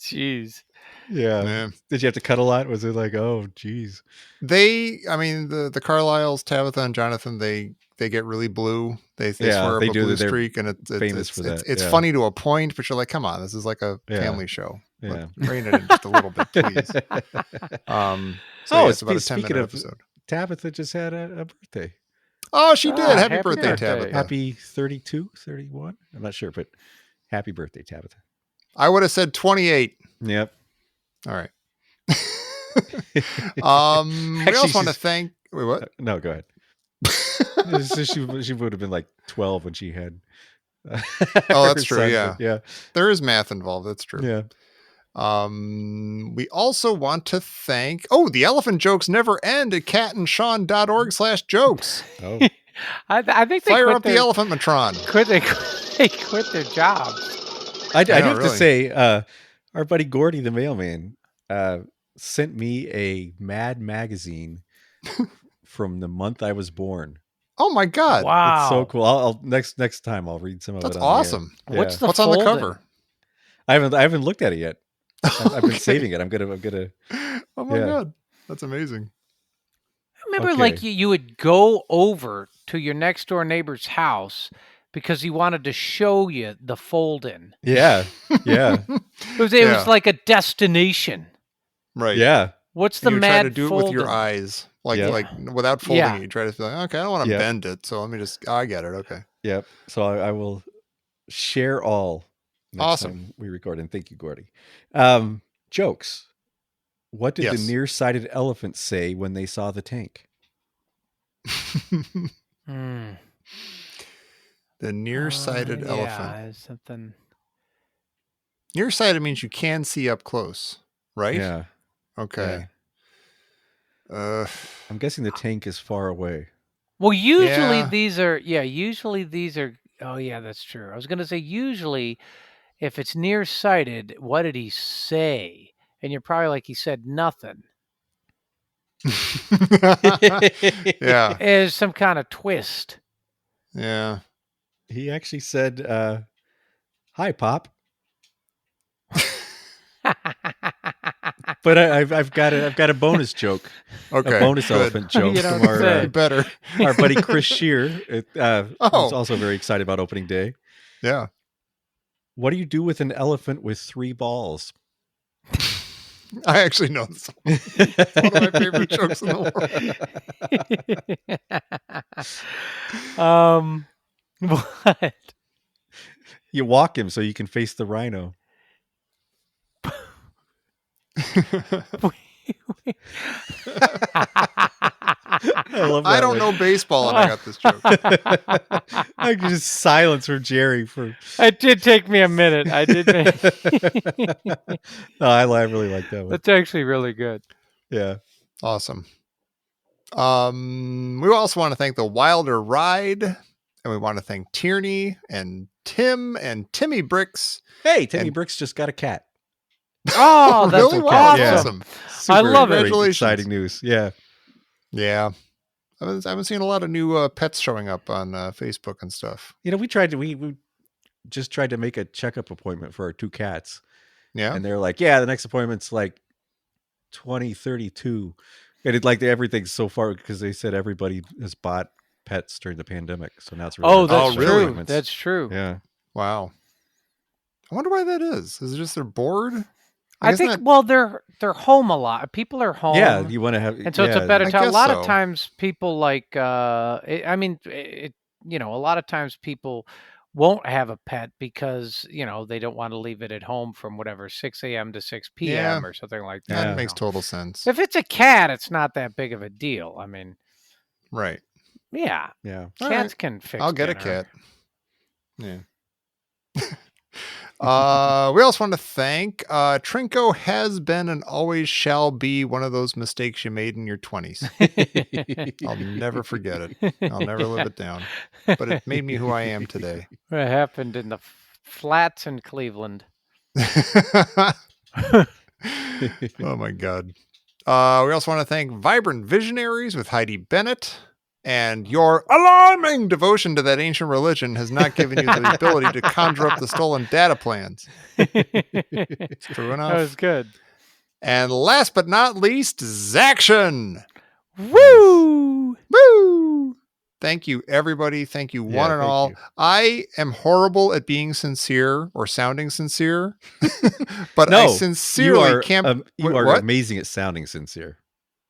Jeez. Yeah. Did you have to cut a lot? Was it like, oh, geez? The Carlisles, Tabitha and Jonathan, they get really blue. They swear up they a do. blue They're streak, and famous for that. it's yeah. funny to a point, but you're like, come on, this is like a Yeah. family show. Yeah. Rein it in just a little bit, please. So it's about a 10-minute speaking of episode. Tabitha just had a birthday. Oh, she did. Happy happy birthday, birthday. Tabitha. Happy 32, 31? I'm not sure, but happy birthday, Tabitha. I would have said 28. Yep. All right. We also want to thank. Wait, what? No, go ahead. she would have been like 12 when she had. Oh, that's her true. son, Yeah. but yeah. There is math involved. That's true. Yeah. We also want to thank. Oh, the elephant jokes never end at catandsean.org/jokes. Oh. I think they Fire quit up their, the elephant matron. they quit their jobs. I do have really. to say, our buddy Gordy, the mailman, sent me a Mad magazine from the month I was born. Oh my God. Wow. It's so cool. I'll next time I'll read some of That's it. On the air. awesome. Yeah. What's What's on the fold-in? cover? I haven't looked at it yet. I've been Okay. saving it. I'm gonna. Oh my yeah. God. That's amazing. I remember Okay. like you would go over to your next door neighbor's house because he wanted to show you the fold-in. Yeah. Yeah. It was Yeah. like a destination. Right. Yeah. What's the And you try mad to do it fold-in? with your eyes. Like Yeah. like without folding Yeah. it. You try to feel like, okay, I don't want to Yeah. bend it. So let me just I get it. Okay. Yep. So I will share all next Awesome. time we record. And thank you, Gordy. Jokes. What did Yes. the nearsighted elephant say when they saw the tank? Hmm. The nearsighted Yeah, elephant. it's something. Nearsighted means you can see up close, right? Yeah. Okay. I'm guessing the tank is far away. Well, usually Yeah. these are. Oh, yeah, that's true. I was going to say usually, if it's nearsighted, what did he say? And you're probably like, he said nothing. Yeah. Is some kind of twist. Yeah. He actually said, "Hi, Pop." But I've got a bonus joke, Okay. a bonus good. elephant joke You don't from say. Better. our buddy Chris Shear. Who's Oh. also very excited about opening day. Yeah. What do you do with an elephant with 3 balls? I actually know this. It's one of my favorite jokes in the world. What? You walk him so you can face the rhino. I love that I don't one. know baseball and I got this joke. I just silence from Jerry for. It did take me a minute. I did. No, I really like that one. That's actually really good. Yeah. Awesome. We also want to thank the Wilder Ride, and we want to thank Tierney and Tim and Timmy Bricks. Hey, Timmy And- Bricks just got a cat. Oh, that's Really? Wow, awesome. that's Yeah. awesome. I love it. great, Congratulations. Exciting news. Yeah. Yeah. I haven't seen a lot of new pets showing up on Facebook and stuff. We just tried to make a checkup appointment for our 2 cats. Yeah. And they're like, yeah, the next appointment's like 2032. And it everything's so far because they said everybody has bought pets during the pandemic. So now it's really Oh, hard to that's Oh, set really? true. appointments. That's true. Yeah. Wow. I wonder why that is. Is it just they're bored? I guess think. not- Well, they're home a lot. People are home. Yeah, you want to have, and so it's a yeah, better I time. A guess lot so. of times, people like. I mean, a lot of times people won't have a pet because they don't want to leave it at home from whatever 6 a.m. to 6 p.m. Yeah. or something like That that. makes total sense. If it's a cat, it's not that big of a deal. I mean, Right. yeah, Yeah. All cats right. can fix. I'll get a dinner. cat. Yeah. We also want to thank Trinco has been and always shall be one of those mistakes you made in your 20s. I'll never forget it. I'll never live it down. But it made me who I am today. What happened in the flats in Cleveland? Oh my God. We also want to thank Vibrant Visionaries with Heidi Bennett. And your alarming devotion to that ancient religion has not given you the ability to conjure up the stolen data plans. It's true enough. That was good. And last but not least, Zaction. Woo! Woo! Thank you, everybody. Thank you, one and thank all. you. I am horrible at being sincere or sounding sincere, but I sincerely can't. You are what? amazing at sounding sincere.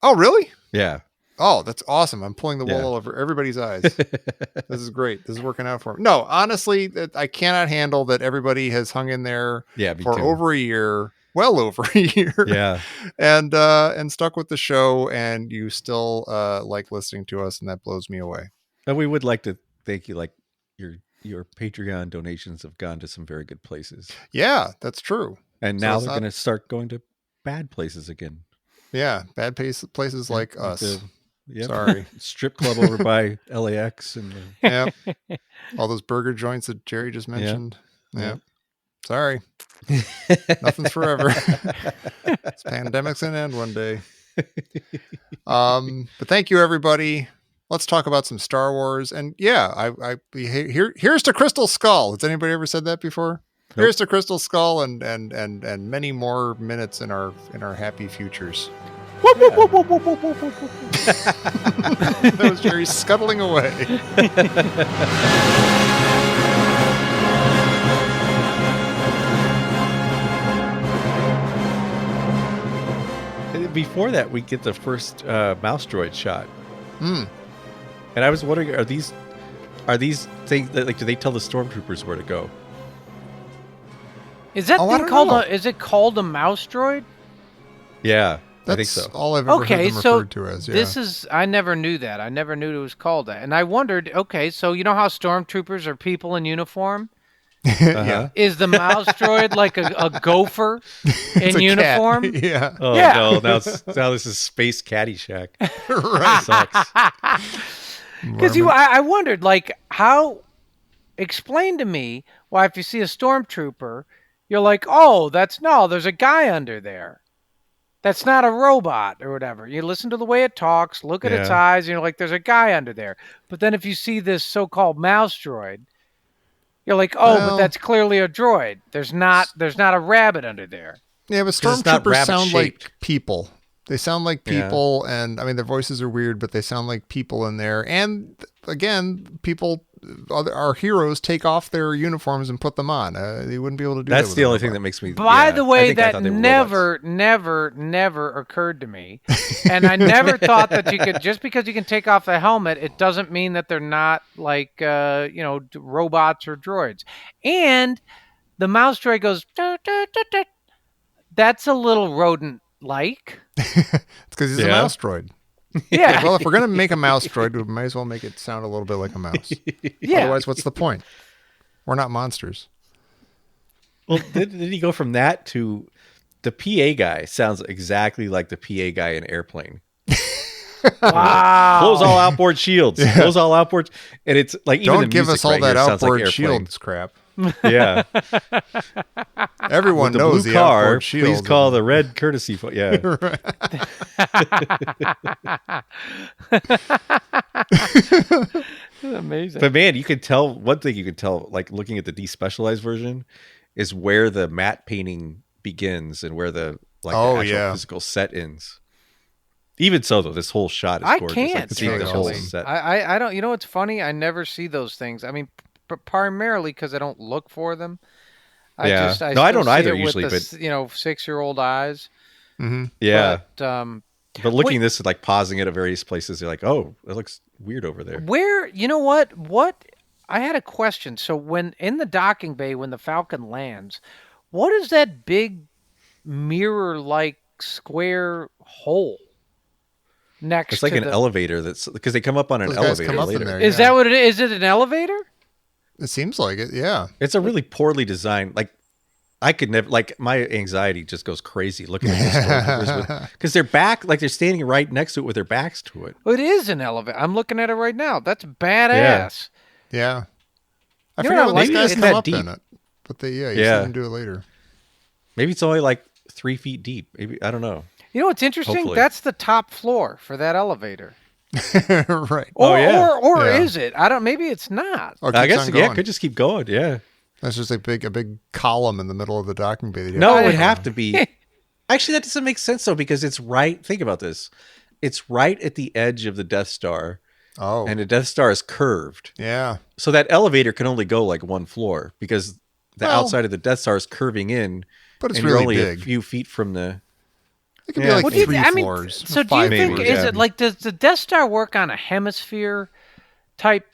Oh, really? Yeah. Oh, that's awesome. I'm pulling the wool Yeah. over everybody's eyes. This is great. This is working out for me. No, honestly, I cannot handle that everybody has hung in there Yeah, me for too. over a year, well over a year. Yeah. And stuck with the show, and you still like listening to us, and that blows me away. And we would like to thank you. Like your Patreon donations have gone to some very good places. Yeah, that's true. And So now it's they're not- going to start going to bad places again. Yeah, bad places like us. Yep. Sorry. Strip club over by LAX and Yep. All those burger joints that Jerry just mentioned. Yep. Sorry. Nothing's forever. This pandemic's gonna end one day. But thank you, everybody. Let's talk about some Star Wars. And yeah, here's to Crystal Skull. Has anybody ever said that before? Nope. Here's to Crystal Skull and many more minutes in our happy futures. That was Jerry scuttling away. before that, we get the first mouse droid shot. Hmm. And I was wondering, are these things that, like, do they tell the stormtroopers where to go? Is that Oh, I thing don't called know. is it called a mouse droid? Yeah, I think That's so. all I've ever Okay, heard them so referred to as. Yeah. this is I never knew that. I never knew it was called that. And I wondered, okay, so you know how stormtroopers are people in uniform? Yeah. Is the mouse droid like a gopher It's in a cat. uniform? Yeah. Oh Yeah. no! Now this is Space Caddyshack. Right. Sucks. Because I wondered, like, how. Explain to me why, if you see a stormtrooper, you're like, oh, there's a guy under there. That's not a robot or whatever. You listen to the way it talks, look at its Yeah. eyes, and you're like, there's a guy under there. But then if you see this so-called mouse droid, you're like, oh, but Well- that's clearly a droid. There's not a rabbit under there. Yeah, but 'Cause it's not stormtroopers sound rabbit-shaped. like people. They sound like Yeah. people, and I mean their voices are weird, but they sound like people in there. And again, our heroes take off their uniforms and put them on. They wouldn't be able to do that. That's with the a only robot. thing that makes me. By yeah, the I way, think I that thought they were robots. never occurred to me. And I never thought that you could, just because you can take off the helmet, it doesn't mean that they're not like, robots or droids. And the mouse droid goes, "Dut, dut, dut, dut." That's a little rodent-like. It's because he's a Yeah. mouse droid. Yeah. Well, if we're gonna make a mouse droid, we might as well make it sound a little bit like a mouse. Yeah. Otherwise, what's the point? We're not monsters. Well, did he go from that to the PA guy? Sounds exactly like the PA guy in Airplane. Wow. Close all outboard shields. Close all outboard. And it's like, even Don't the give music us all right that here sounds like outboard Airplane. shields crap. Yeah. Everyone With the knows blue the car, outboard shields. please call the red courtesy phone. Yeah. Amazing. But man, you could tell, one thing you could tell, like looking at the despecialized version, is where the matte painting begins and where the the actual physical set ends. Even so, though, this whole shot is I gorgeous. can't can see the see whole those. set. I don't. You know what's funny? I never see those things. I mean, primarily because I don't look for them. I Yeah. just No, I still don't either see it usually, with but- the, 6-year-old eyes. Mm-hmm. Yeah. But, But looking at this, like pausing it at various places, you're like, oh, it looks weird over there. where, you know what? What? I had a question. So when in the docking bay, when the Falcon lands, what is that big mirror-like square hole next It's like to an the... elevator that's because they come up on an Those guys elevator come up in later. there. Is Yeah. that what it is? Is it an elevator? It seems like it. Yeah. It's a really poorly designed. Like I could never. Like my anxiety just goes crazy looking at these stormtroopers because they're back, like they're standing right next to it with their backs to it. It is an elevator. I'm looking at it right now. That's badass. Yeah. I You know forget what, when these maybe guys it's come that up deep. in it. But you see Yeah. them do it later. Maybe it's only like 3 feet deep. Maybe I don't know. You know what's interesting? Hopefully. That's the top floor for that elevator. Right. Or yeah. or Yeah. is it? I don't. Maybe it's not. Oh, it I keeps guess on yeah, going. it could just keep going. Yeah. That's just a big column in the middle of the docking bay. that you No, to it would go have around. to be. Actually, that doesn't make sense though, because it's right. Think about this. It's right at the edge of the Death Star, Oh, and the Death Star is curved. yeah. So that elevator can only go like one floor because the Well, outside of the Death Star is curving in, But it's and you're really only big. a few feet from the. It could Yeah. be like What do you 3 I mean, floors. so or do you 5 think maybe, is yeah. it like does the Death Star work on a hemisphere type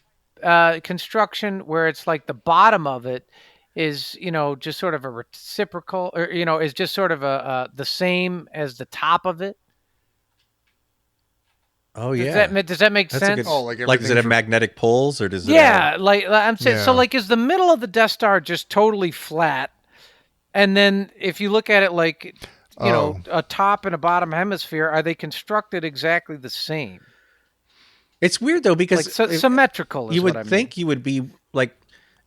construction where it's like the bottom of it is just sort of a reciprocal or is just sort of a the same as the top of it? Oh Does yeah, that does that make that's a sense? good. Oh, like Like, does it have everything's- magnetic poles or does it? Yeah, like I'm saying. So Yeah. like, is the middle of the Death Star just totally flat? And then if you look at it like a top and a bottom hemisphere, are they constructed exactly the same? It's weird though Like because symmetrical is you what would I think you would be like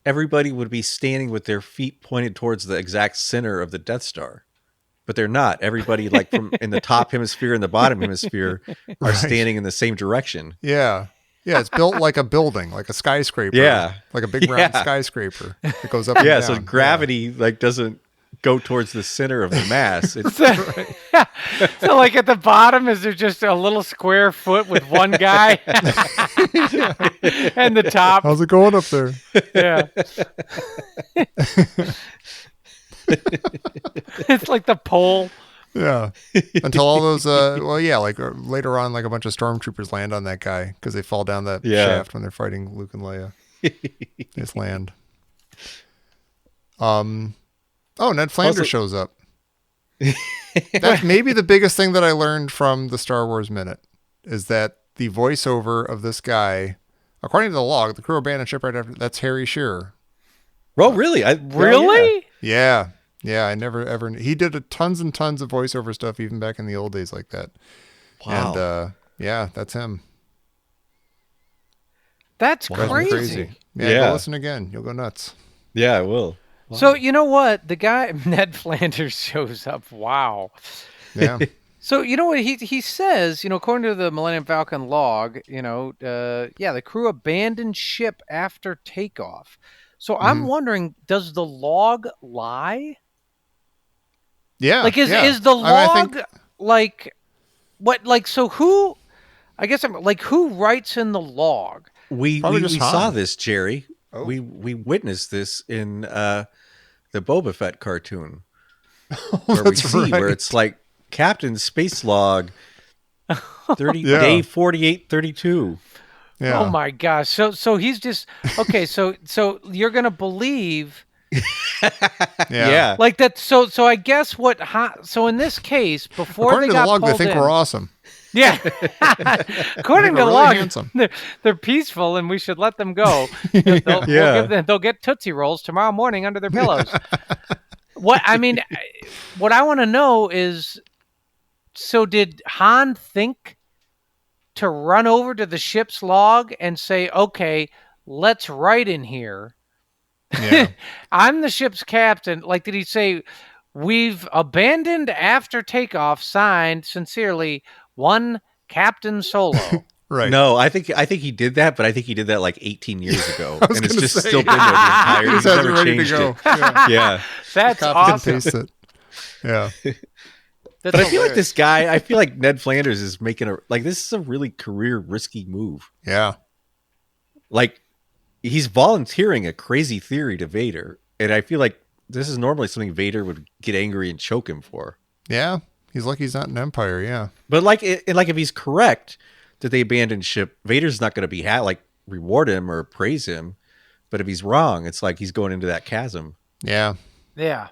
everybody would be standing with their feet pointed towards the exact center of the Death Star, but they're not. Everybody like from in the top hemisphere and the bottom hemisphere are Right. standing in the same direction. Yeah. Yeah, it's built like a building, like a skyscraper. Yeah. Like a big round Yeah. skyscraper. It goes up and Yeah, down. so gravity like doesn't go towards the center of the mass. It's Yeah. So like at the bottom, is there just a little square foot with one guy, and the top? How's it going up there? Yeah. It's like the pole. Yeah. Until all those, later on, like a bunch of stormtroopers land on that guy because they fall down that Yeah. shaft when they're fighting Luke and Leia. They just land. Ned Flanders Also- shows up. That's maybe the biggest thing that I learned from the Star Wars Minute is that the voiceover of this guy, according to the log, the crew abandoned ship right after, that's Harry Shearer. Oh, really? Really? Yeah. Yeah, I never ever. He did tons and tons of voiceover stuff even back in the old days like that. Wow. And yeah, that's him. That's Drives me crazy. Yeah, Yeah. go listen again. You'll go nuts. Yeah, I will. So you know what? The guy Ned Flanders shows up. Wow. Yeah. So you know what he says? According to the Millennium Falcon log, the crew abandoned ship after takeoff. So I'm wondering, does the log lie? Yeah. Like, is the I mean, I log think- like what? Like, so who? I guess I'm like, who writes in the log? We Probably just saw Han. this, Jerry. Oh. We witnessed this in the Boba Fett cartoon, where we That's see where right. it's like Captain Space Log 30 Yeah. day 4832. Yeah. Oh my gosh! So he's just okay. So you're gonna believe Yeah. like that. So I guess so in this case, before According they to the got log, they pulled think in, we're awesome. yeah. According to They're the really log, handsome. they're peaceful, and we should let them go. They'll get Tootsie Rolls tomorrow morning under their pillows. What I want to know is, so did Han think to run over to the ship's log and say, "Okay, let's write in here. Yeah. I'm the ship's captain." Like, did he say, "We've abandoned after takeoff, signed, sincerely, one Captain Solo"? Right. No, I think he did that, but I think he did that like 18 years ago, I was and it's gonna just say. still been there the entire. He He's just has it never ready to changed go. it. Yeah. Yeah, That's Copy awesome. and paste it. Yeah. That's but I feel like hilarious. this guy. I feel like Ned Flanders is making this is a really career risky move. Yeah. Like, he's volunteering a crazy theory to Vader, and I feel like this is normally something Vader would get angry and choke him for. Yeah. He's lucky he's not an Empire. Yeah. But like if he's correct that they abandoned ship, Vader's not going to be reward him or praise him. But if he's wrong, it's like he's going into that chasm. Yeah. Yeah.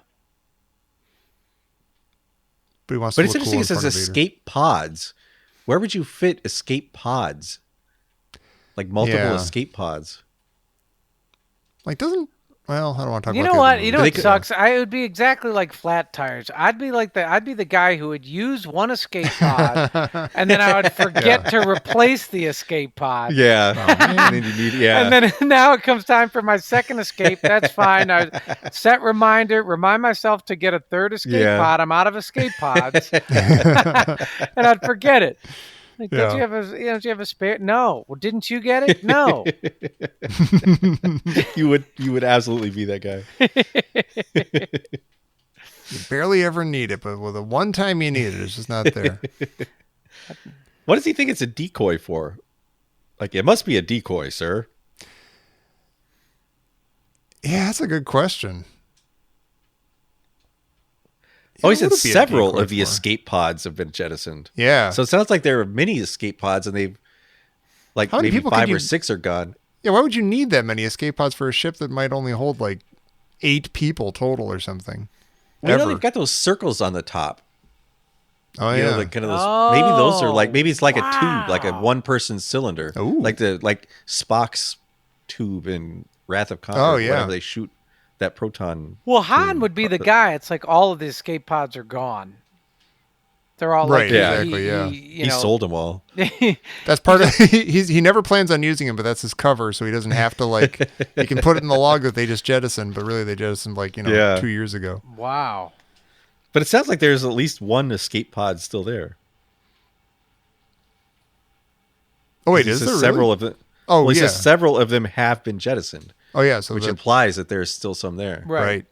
But he wants But to it's look interesting. cool It says in front of Vader. escape pods. Where would you fit escape pods? Like multiple Yeah. escape pods. Like, I don't want to talk You about know the other what? You movie. know They what could- sucks? I would be exactly like flat tires. I'd be the guy who would use one escape pod, and then I would forget to replace the escape pod. Yeah. man. And then you need, yeah. And then now it comes time for my second escape. That's fine. I set remind myself to get a third escape Yeah. pod. I'm out of escape pods, and I'd forget it. Like, Yeah. don't you have a spare? No. Well, didn't you get it? No. You would absolutely be that guy. You barely ever need it, but with the one time you need it, it's just not there. What does he think it's a decoy for? Like, it must be a decoy, sir. Yeah, that's a good question. Oh, he Yeah, said what would it be a several decoy of the for? escape pods have been jettisoned. Yeah. So it sounds like there are many escape pods, and they've like How many maybe people could 5 you- or 6 are gone. Yeah, why would you need that many escape pods for a ship that might only hold like 8 people total or something? Well, Ever. they've got those circles on the top. Oh, You yeah. know, like kind of those. Maybe those are like, maybe it's like a tube, like a Wow. one-person cylinder, Ooh. like Spock's tube in Wrath of Khan. Oh, yeah. Whenever they shoot that proton. Well, Han would be the guy. It's like all of the escape pods are gone. They're all Right, like, exactly, yeah. He sold them all. That's part of he never plans on using them, but that's his cover, so he doesn't have to like he can put it in the log that they just jettisoned, but really they jettisoned like, Yeah. 2 years ago. Wow. But it sounds like there's at least one escape pod still there. Oh wait, He is says there several really? of them? Oh, Well, he yeah. says several of them have been jettisoned, Oh yeah, so which the- implies that there's still some there. right.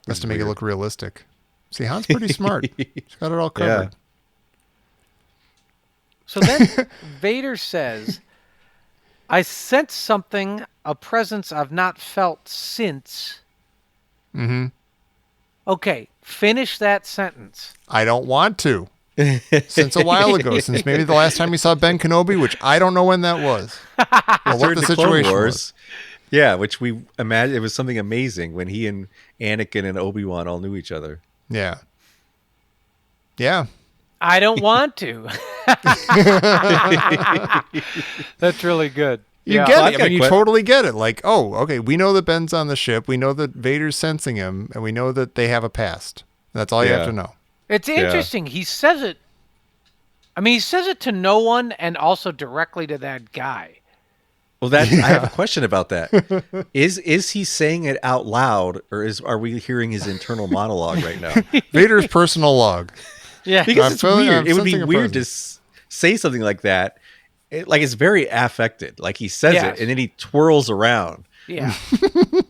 That's to make it look realistic. See, Han's pretty smart. He's got it all covered. Yeah. So then Vader says, I sense something, a presence I've not felt since. Mm-hmm. Okay, finish that sentence. I don't want to. Since a while ago, since maybe the last time we saw Ben Kenobi, which I don't know when that was. Or what During the the Clone situation Wars. was. Yeah, which we imagine it was something amazing when he and Anakin and Obi-Wan all knew each other. Yeah. Yeah. I don't want to. That's really good. You Yeah. get Well, it. I've I got mean, a you que- totally get it. Like, oh, okay, we know that Ben's on the ship. We know that Vader's sensing him, and we know that they have a past. That's all you have Yeah. to know. It's interesting. He says it. I mean, he says it to no one and also directly to that guy. Well, I have a question about that. Is he saying it out loud, or are we hearing his internal monologue right now? Vader's personal log. Yeah. Because I'm it's feeling- weird. I'm It would be sensing a weird to presence. say something like that. It's very affected. Like he says Yes. it, and then he twirls around. Yeah.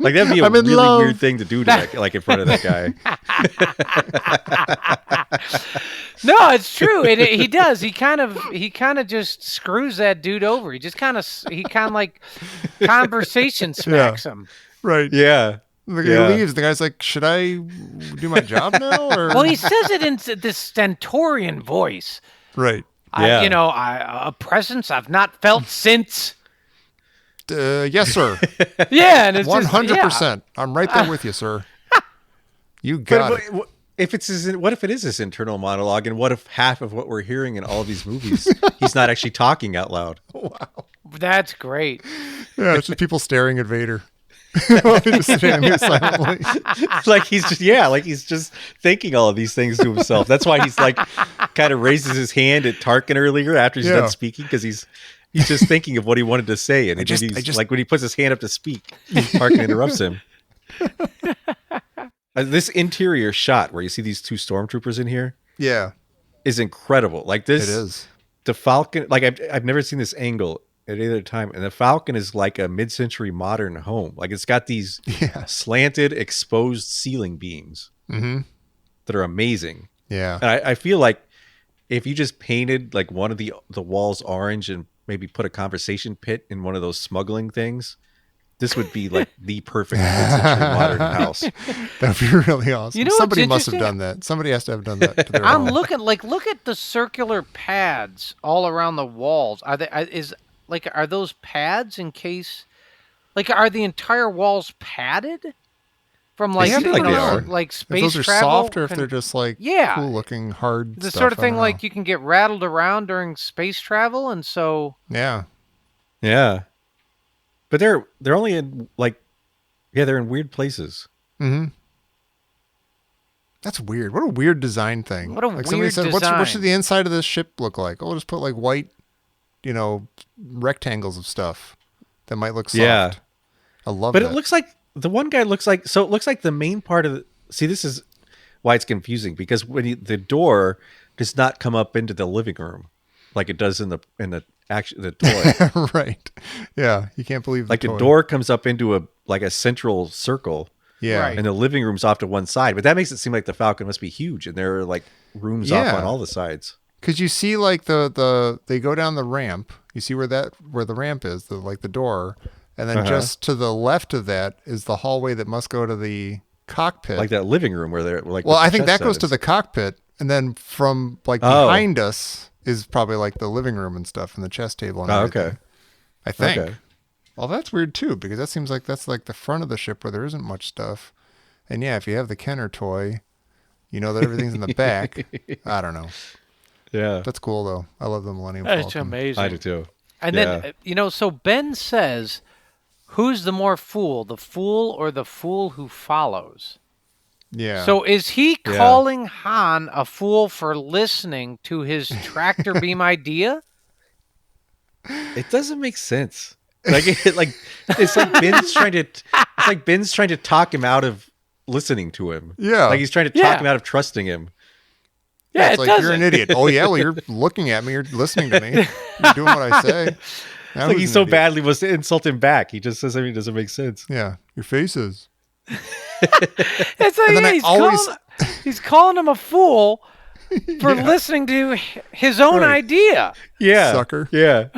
Like that'd be a I'm in really love. weird thing to do to like in front of that guy. No, it's true. He does. He kind of just screws that dude over. He like conversation smacks him. Right. Yeah. The guy Yeah. leaves. The guy's like, should I do my job now? Or Well, he says it in this stentorian voice. right. Yeah. A presence I've not felt since. Yes, sir. Yeah, and it's just- 100%. I'm right there with you, sir. You got it. What if what if it is his internal monologue, and what if half of what we're hearing in all of these movies, he's not actually talking out loud? Yeah, that's great. Yeah, it's just people staring at Vader. Just standing there silently. Like he's just thinking all of these things to himself. That's why he's like kind of raises his hand at Tarkin earlier after he's Yeah. done speaking, because he's just thinking of what he wanted to say, and I just- like when he puts his hand up to speak, Tarkin interrupts him. This interior shot where you see these two stormtroopers in here Yeah, is incredible. Like this, it is. the Falcon. Like I've never seen this angle at any other time, and the Falcon is like a mid-century modern home. Like it's got these Yeah. slanted, exposed ceiling beams Mm-hmm. that are amazing. Yeah. And I feel like if you just painted like one of the walls orange and maybe put a conversation pit in one of those smuggling things, this would be like the perfect mid-century modern house. That'd be really awesome. You know what's Somebody must have interesting? done that. Somebody has to have done that to their I'm home. looking look at the circular pads all around the walls. Are those pads in case are the entire walls padded from They seem like they are. like If space those are travel? soft or if they're just like Yeah. cool looking hard the stuff, sort of I thing don't like know. you can get rattled around during space travel, and so Yeah. Yeah. But they're only in they're in weird places. Mm-hmm. That's weird. What a weird design thing. What a somebody weird said, what design. should the inside of this ship look like? Oh, we'll just put like white, rectangles of stuff that might look soft. Yeah. I love But that. it looks like the one guy looks like the main part of this is why it's confusing, because when the door does not come up into the living room. like it does in the toy. Right. Yeah. You can't believe Like the the toy. door comes up into a central circle. Yeah. Right. And the living room's off to one side, but that makes it seem like the Falcon must be huge, and there are like rooms off on all the sides. Because you see, like they go down the ramp. You see where the ramp is, the door, and then just to the left of that is the hallway that must go to the cockpit. Like that living room where they're like. Well, I think that goes to the cockpit, and then from behind us is probably like the living room and stuff, and the chess table. And everything. Okay. I think. Okay. Well, that's weird too, because that seems like that's like the front of the ship where there isn't much stuff. And yeah, if you have the Kenner toy, you know that everything's in the back. I don't know. Yeah. That's cool though. I love the Millennium That's Falcon. amazing. I do too. And then, so Ben says, who's the more fool, the fool or the fool who follows? Yeah. So is he calling Han a fool for listening to his tractor beam idea? It doesn't make sense. It's like Ben's trying to talk him out of listening to him. Yeah. Like he's trying to talk him out of trusting him. Yeah, it's like, you're an idiot. Oh yeah, well you're looking at me, you're listening to me. You're doing what I say. Like he so badly wants to insult him back. He just says something that doesn't make sense. Yeah. Your faces. It's like he's calling him a fool for listening to his own idea. Yeah. Sucker. Yeah.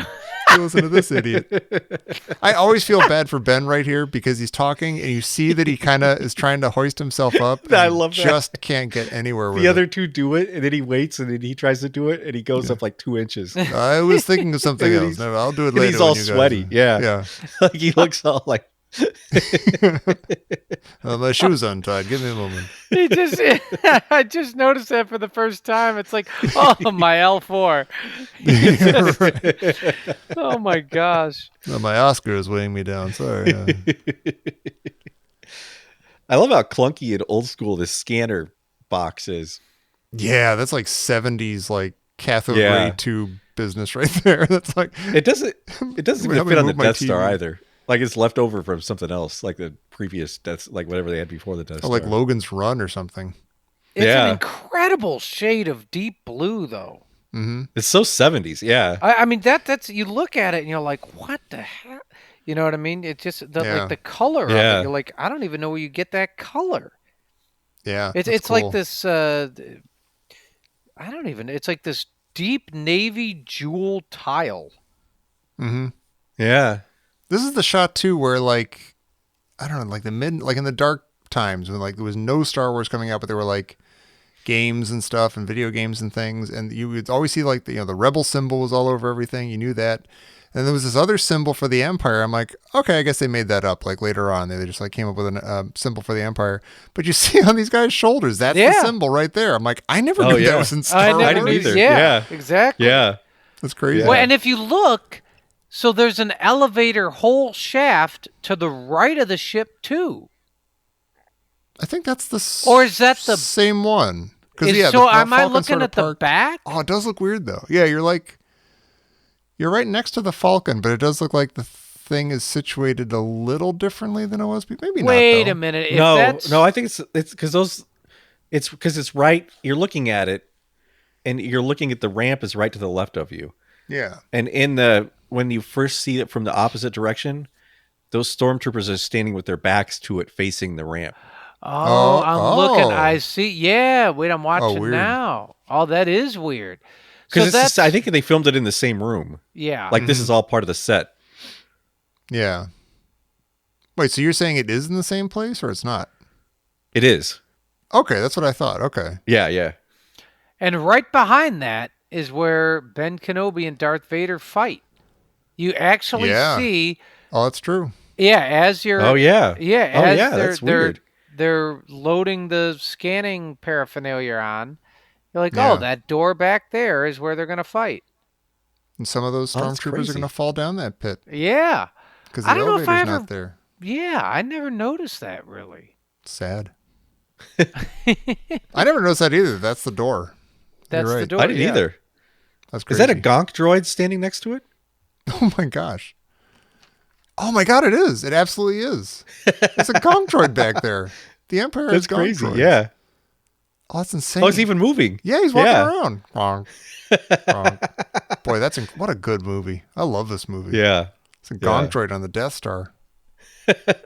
Listen to this idiot. I always feel bad for Ben right here because he's talking and you see that he kind of is trying to hoist himself up. I love that. Just can't get anywhere with The other two do it, and then he waits, and then he tries to do it, and he goes up like 2 inches. I was thinking of something else. No, I'll do it later. He's all when you guys- sweaty. Yeah. Like he looks all like. My shoe's untied. Give me a moment. I just noticed that for the first time. It's like, oh, my L4. Oh my gosh. My Oscar is weighing me down. Sorry. I love how clunky and old school this scanner box is. Yeah, that's like 70s like cathode ray tube business right there. That's like it doesn't even help me fit on the move my Death Star TV. either. Like it's left over from something else, like the previous like whatever they had before the Death Star. like Logan's Run or something. It's an incredible shade of deep blue, though. Mm-hmm. It's so 70s, yeah. I mean that's you look at it and you're like, what the heck? You know what I mean? It's just like the color of it. You're like, I don't even know where you get that color. Yeah, It's cool. like this. I don't even. It's like this deep navy jewel tile. Mm-hmm. Yeah. This is the shot too where like I don't know, like in the dark times when like there was no Star Wars coming out, but there were like games and stuff and video games and things, and you would always see like the Rebel symbol was all over everything. You knew that. And there was this other symbol for the Empire. I'm like, okay, I guess they made that up like later on. They just like came up with a symbol for the Empire. But you see on these guys' shoulders, that's the symbol right there. I'm like, I never knew that was in Star Wars. I didn't either. Yeah, exactly. Yeah. That's crazy. Well, and if you look, so there's an elevator hole shaft to the right of the ship too. I think that's the or is that the same one? So am I looking at the back? Oh, it does look weird though. Yeah, you're right next to the Falcon, but it does look like the thing is situated a little differently than it was. Maybe Wait not. a minute. If No, I think it's because it's right. You're looking at it, and you're looking at the ramp is right to the left of you. Yeah. And when you first see it from the opposite direction, those stormtroopers are standing with their backs to it, facing the ramp. Oh, I'm looking. I see. Yeah. Wait, I'm watching weird. now. Oh, that is weird. Because I think they filmed it in the same room. Yeah. Like this is all part of the set. Yeah. Wait, so you're saying it is in the same place or it's not? It is. Okay, that's what I thought. Okay. Yeah. And right behind that is where Ben Kenobi and Darth Vader fight. You actually see. Oh, that's true. Yeah, as you're. Oh yeah. Yeah. As that's weird. They're loading the scanning paraphernalia on. You're like, oh, that door back there is where they're going to fight. And some of those stormtroopers are going to fall down that pit. Yeah. Because the elevator's not there. Yeah, I never noticed that, really. Sad. I never noticed that either. That's the door. That's You're right. the door. I didn't either. That's crazy. Is that a Gonk droid standing next to it? Oh my gosh. Oh my god, it is. It absolutely is. It's a Gonk droid back there. The Empire is That's crazy. droids. Yeah. Oh, that's insane. Oh, it's even moving. Yeah, he's walking around. Wrong. Boy, what a good movie. I love this movie. Yeah. It's a Gonk droid on the Death Star.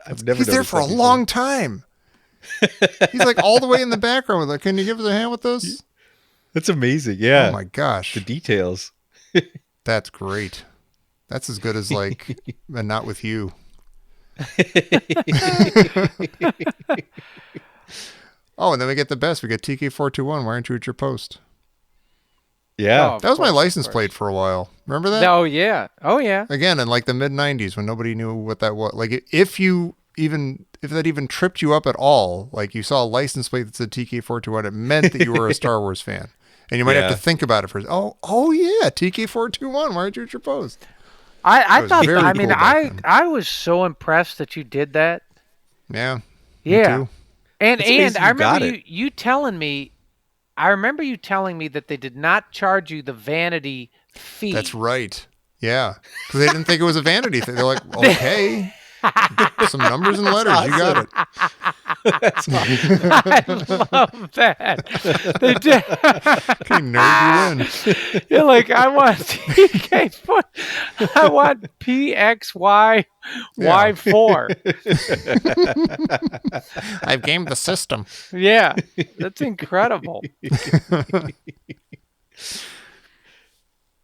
I've never He's there noticed for a that before. long time. He's like all the way in the background with like, can you give us a hand with this? That's amazing. Yeah. Oh my gosh. The details. That's great. That's as good as like and Not With You. Oh, and then we get the best. We get TK-421. Why aren't you at your post? Yeah. Oh, That was my of license course. plate for a while. Remember that? Oh yeah. Oh yeah. Again, in like the mid 90s when nobody knew what that was. Like if that even tripped you up at all, like you saw a license plate that said TK-421, it meant that you were a Star Wars fan. And you might have to think about it first. Oh yeah, TK-421. Why aren't you at your post? I was thought. very I mean, cool back then. I was so impressed that you did that. Yeah. Yeah. Me too. And It's amazing I you got remember it. you telling me. I remember you telling me that they did not charge you the vanity fee. That's right. Yeah. Because they didn't think it was a vanity thing. They're like, okay. Some numbers and letters. You got it. That's awesome. I love that. They did. Okay, nerd, you win. You're like, I want TK4. I want PXYY4. I've gamed the system. Yeah, that's incredible.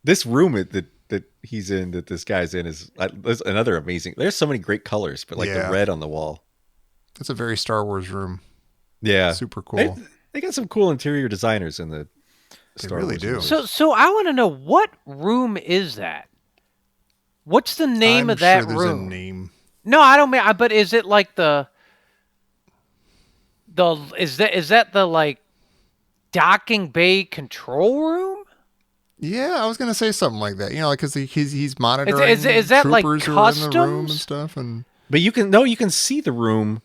This room that he's in, that this guy's in, is another amazing. There's so many great colors, but like Yeah. the red on the wall. It's a very Star Wars room. Yeah. Super cool. They got some cool interior designers in the Star really Wars do. universe. So I want to know, what room is that? What's the name I'm of that sure there's room? a name. No, I don't mean. But is it like is that the like docking bay control room? Yeah, I was gonna say something like that. You know, like because he's monitoring is that like troopers who are in the room and customs? stuff. And But you can see the room.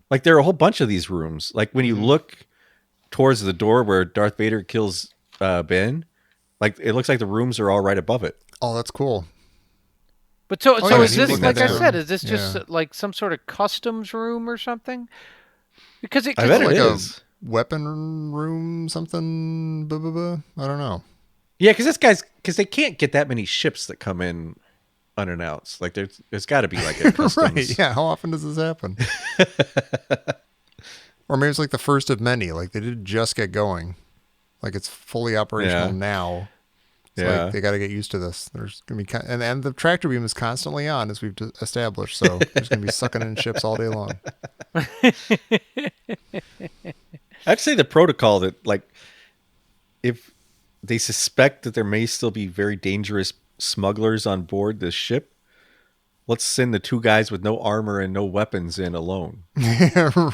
Like there are a whole bunch of these rooms. Like when you look towards the door where Darth Vader kills Ben, like it looks like the rooms are all right above it. oh, that's cool. But so yeah, is he's this, looking like at I that said, room. is this just Yeah. like some sort of customs room or something? Because it I could bet like it a is. weapon room, something. Blah, blah, blah. I don't know. Yeah, because they can't get that many ships that come in unannounced. Like there's got to be like a customs. Right? Yeah. How often does this happen? Or maybe it's like the first of many. Like they did just get going. Like it's fully operational Yeah. now. So Yeah. like they got to get used to this. There's gonna be and the tractor beam is constantly on, as we've established. So there's gonna be sucking in ships all day long. I'd say the protocol that like if they suspect that there may still be very dangerous smugglers on board this ship, let's send the two guys with no armor and no weapons in alone.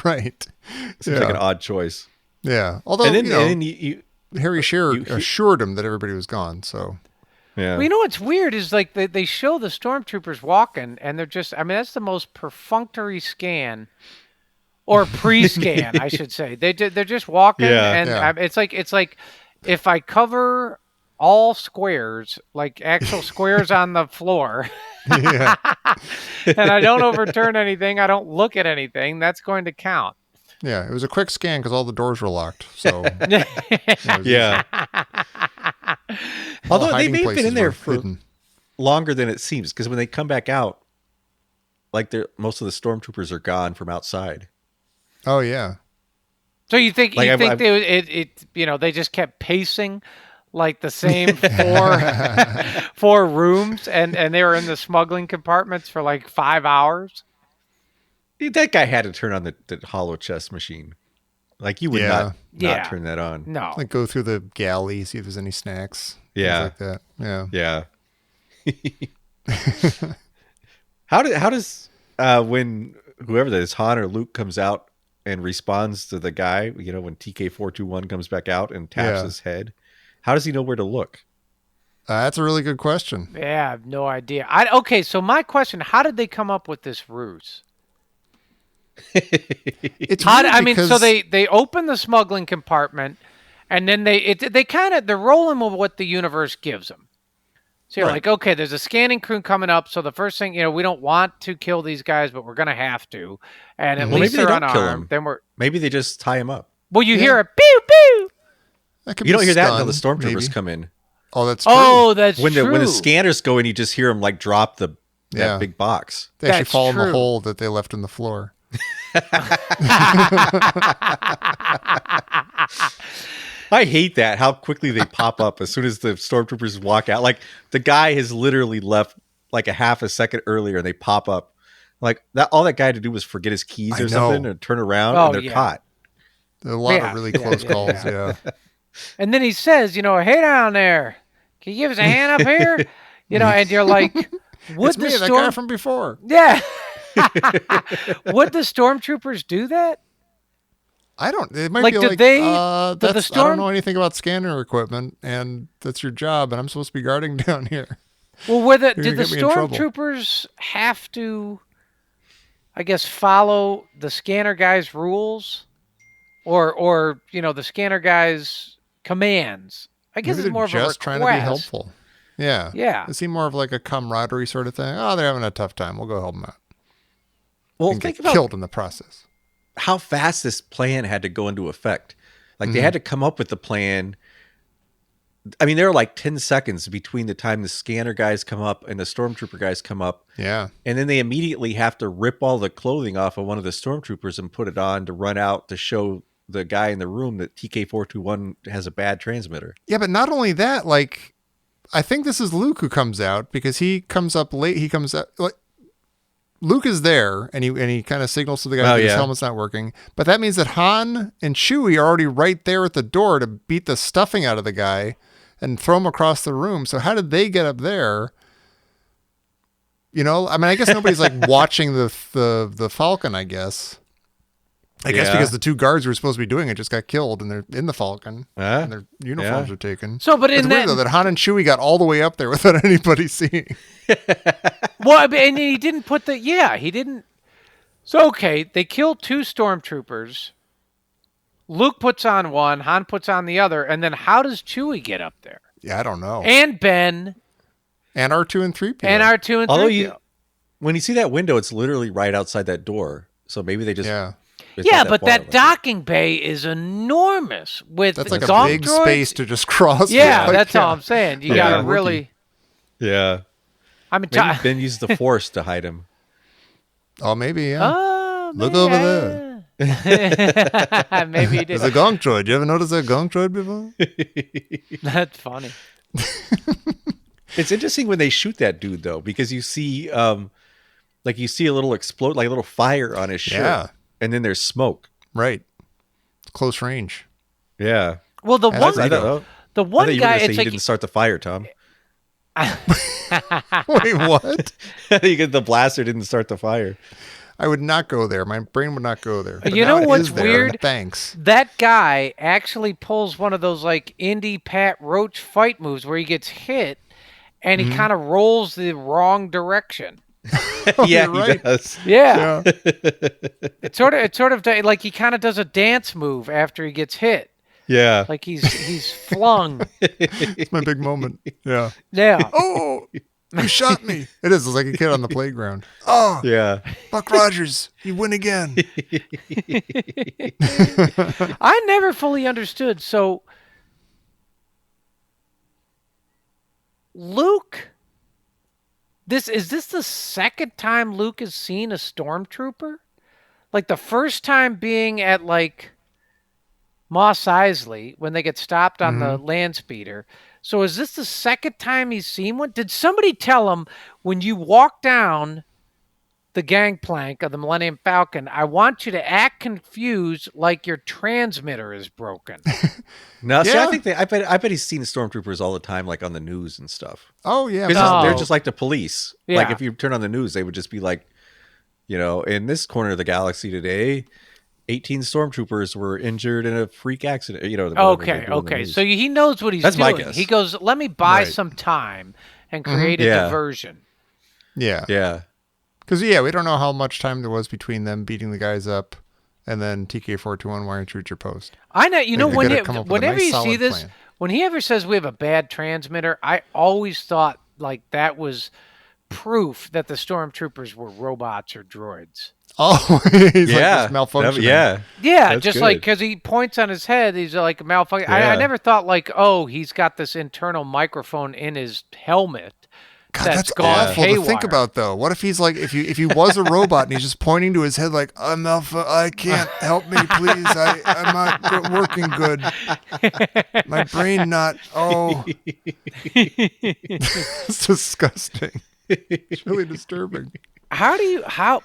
Right. Seems like an odd choice. Yeah. Although And then, you know, and then you Harry Shearer assured him that everybody was gone. So yeah. Well, you know what's weird is like they show the stormtroopers walking, and they're just. I mean, that's the most perfunctory scan, or pre-scan, I should say. They're just walking, Yeah. and Yeah. it's like if I cover all squares, like actual squares on the floor, yeah. and I don't overturn anything, I don't look at anything, that's going to count. Yeah. It was a quick scan because all the doors were locked. So Yeah. all the Although they hiding may have been places in there were for hidden. longer than it seems, because when they come back out, like most of the stormtroopers are gone from outside. Oh yeah. So you think Like, I've- they just kept pacing like the same four rooms, and they were in the smuggling compartments for like 5 hours? That guy had to turn on the hollow chest machine. Like you would Yeah. not Yeah. turn that on. No. Like go through the galley, see if there's any snacks. things Yeah. like that. Yeah. Yeah. How does when whoever that is, Han or Luke, comes out and responds to the guy, you know, when TK-421 comes back out and taps Yeah. his head, how does he know where to look? That's a really good question. Yeah, I have no idea. Okay, so my question, how did they come up with this ruse? It's How, weird I mean, so because- they open the smuggling compartment, and then they're rolling with what the universe gives them. So you're Right. like, okay, there's a scanning crew coming up. So the first thing, we don't want to kill these guys, but we're gonna have to. And at Well, least maybe they they're don't kill unarmed. them. Then we're. Maybe they just tie him up. Well, you hear a pew pew. that could You be don't hear that until the stun, stormtroopers maybe. come in. Oh, that's true. Oh, that's when true. the scanners go in, you just hear them like drop that big box. They actually That's fall in the true. hole that they left in the floor. I hate that, how quickly they pop up as soon as the stormtroopers walk out. Like, the guy has literally left like a half a second earlier and they pop up. Like, that all that guy had to do was forget his keys I or something know. and turn around Oh, and they're yeah. caught. There are a lot Yeah. of really close calls, yeah. And then he says, hey down there, can you give us a hand up here? And you're like, would It's me, the that guy from before. Yeah. Would the stormtroopers do that? I don't. It might Like, be did like, they- I did the don't storm- know anything about scanner equipment, and that's your job, and I'm supposed to be guarding down here. Well, did gonna the get me in trouble. stormtroopers have to, I guess, follow the scanner guy's rules, or the scanner guy's commands? I guess Maybe it's they're more of a just request. trying to be helpful. Yeah. Yeah. It seemed more of like a camaraderie sort of thing. Oh, they're having a tough time. We'll go help them out. Well, And think get about killed in the process. how fast this plan had to go into effect. Like, they had to come up with the plan. I mean, there are like 10 seconds between the time the scanner guys come up and the stormtrooper guys come up. Yeah. And then they immediately have to rip all the clothing off of one of the stormtroopers and put it on to run out to show the guy in the room that TK-421 has a bad transmitter. Yeah, but not only that, like, I think this is Luke who comes out because he comes up late. He comes out like Luke is there and he kind of signals to the guy that his helmet's not working. But that means that Han and Chewie are already right there at the door to beat the stuffing out of the guy and throw him across the room. So how did they get up there? I mean, I guess nobody's like watching the Falcon, I guess. I guess because the two guards who were supposed to be doing it just got killed and they're in the Falcon and their uniforms are taken. So, but it's in weird though that Han and Chewie got all the way up there without anybody seeing. Well, and he didn't put he didn't. So, okay, they killed two stormtroopers. Luke puts on one, Han puts on the other, and then how does Chewie get up there? Yeah, I don't know. And Ben. And R2 and 3PO. And R2 and 3PO. When you see that window, it's literally right outside that door. So maybe they just... Yeah. Yeah, but that docking bay is enormous. That's like a Gonk big droids. space to just cross. Yeah, like, that's all I'm saying. You gotta really... Yeah. I mean, Maybe Ben used the Force to hide him. Oh, maybe, yeah. Oh, Look over there. Maybe he did. There's a Gonk droid. You ever noticed that Gonk droid before? That's funny. It's interesting when they shoot that dude, though, because you see a little explode, like a little fire on his shirt. Yeah. And then there's smoke. Right. It's close range. Yeah. Well, the And one that's- the one you were guy, gonna say it's he like didn't start the fire, Tom. Wait, what? You get the blaster didn't start the fire. I would not go there. My brain would not go there. But You now know it what's is there. weird? Thanks. that guy actually pulls one of those like indie Pat Roach fight moves where he gets hit and he kind of rolls the wrong direction. Yeah, you're right. he does. Yeah. Yeah. It's sort of like he kind of does a dance move after he gets hit. Yeah. Like he's flung. It's my big moment. Yeah. Yeah. Oh, you shot me. It is. It's like a kid on the playground. Oh, Yeah. Buck Rogers, you win again. I never fully understood. So Luke, is this the second time Luke has seen a stormtrooper? Like the first time being at like Mos Eisley when they get stopped on the land speeder. So is this the second time he's seen one? Did somebody tell him when you walk down the gangplank of the Millennium Falcon, I want you to act confused like your transmitter is broken? No, see, Yeah. I think I bet he's seen stormtroopers all the time, like on the news and stuff. Oh, yeah. Because Oh. they're just like the police. Like Yeah. if you turn on the news, they would just be like, in this corner of the galaxy today, 18 stormtroopers were injured in a freak accident. whatever they Okay, do in the okay. news. So he knows what he's That's my doing. guess. He goes, let me buy Right. some time and create a Yeah. diversion. Yeah. Yeah. Because, yeah, we don't know how much time there was between them beating the guys up and then TK-421 wiring through your post. I know, you know, They when gotta come up with a whenever nice, you see solid this, plan. when he ever says we have a bad transmitter, I always thought like that was proof that the stormtroopers were robots or droids. Oh, he's yeah, like just malfunctioning. yeah. Yeah, That's just like good. because he points on his head, he's like malfunction. I Yeah. never thought like, oh, he's got this internal microphone in his helmet. God, That's that's gone awful to think haywire. about, though. What if he's like, if he was a robot and he's just pointing to his head like, I'm Alpha, I can't, help me, please. I'm not working good. My brain not, oh. It's disgusting. It's really disturbing. How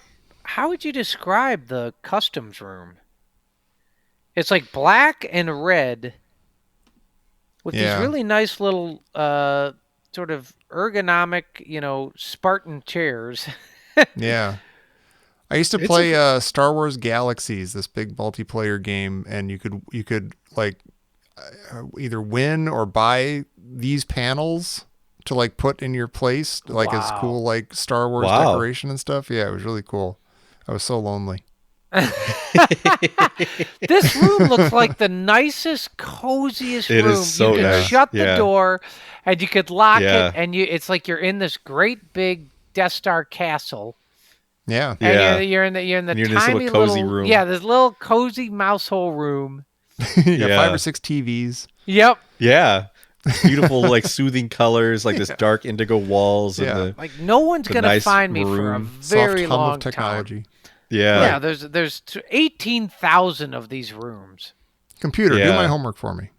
would you describe the customs room? It's like black and red with these really nice little sort of ergonomic, Spartan chairs. Yeah. I used to play Star Wars Galaxies, this big multiplayer game, and you could like either win or buy these panels to like put in your place, like as cool like Star Wars decoration and stuff. Yeah, it was really cool. I was so lonely. This room looks like the nicest, coziest It room. is so you can nice. shut the Yeah. door, and you could lock Yeah. it, and it's like you're in this great big Death Star castle. Yeah. And Yeah. you're in the You're in this tiny little cozy room. Yeah, this little cozy mouse hole room. Yeah, Yeah. 5 or 6 TVs. Yep. Yeah. Beautiful, like soothing colors, like this dark indigo walls. Yeah. And Like no one's The gonna nice find me for a room. very Soft hum long of technology. time. yeah. Yeah, there's 18,000 of these rooms. Computer, do Yeah. my homework for me.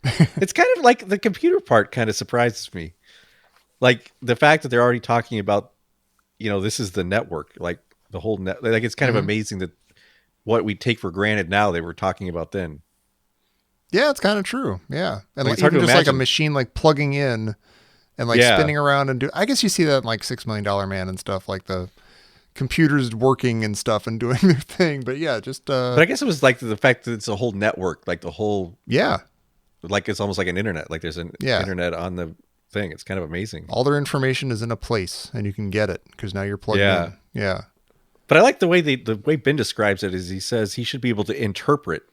It's kind of like the computer part kind of surprises me. Like the fact that they're already talking about, this is the network, like the whole net. Like it's kind of amazing that what we take for granted now they were talking about then. Yeah, it's kind of true. Yeah. And Like, like, it's hard even to just like a imagine. machine like plugging in and like Yeah. spinning around and I guess you see that in like $6 Million Man and stuff, like the computers working and stuff and doing their thing. But yeah, just But I guess it was like the fact that it's a whole network, like the whole, yeah. like it's almost like an internet. Like there's an internet on the thing. It's kind of amazing. All their information is in a place and you can get it because now you're plugged Yeah. in. Yeah. But I like the way Ben describes it is he says he should be able to interpret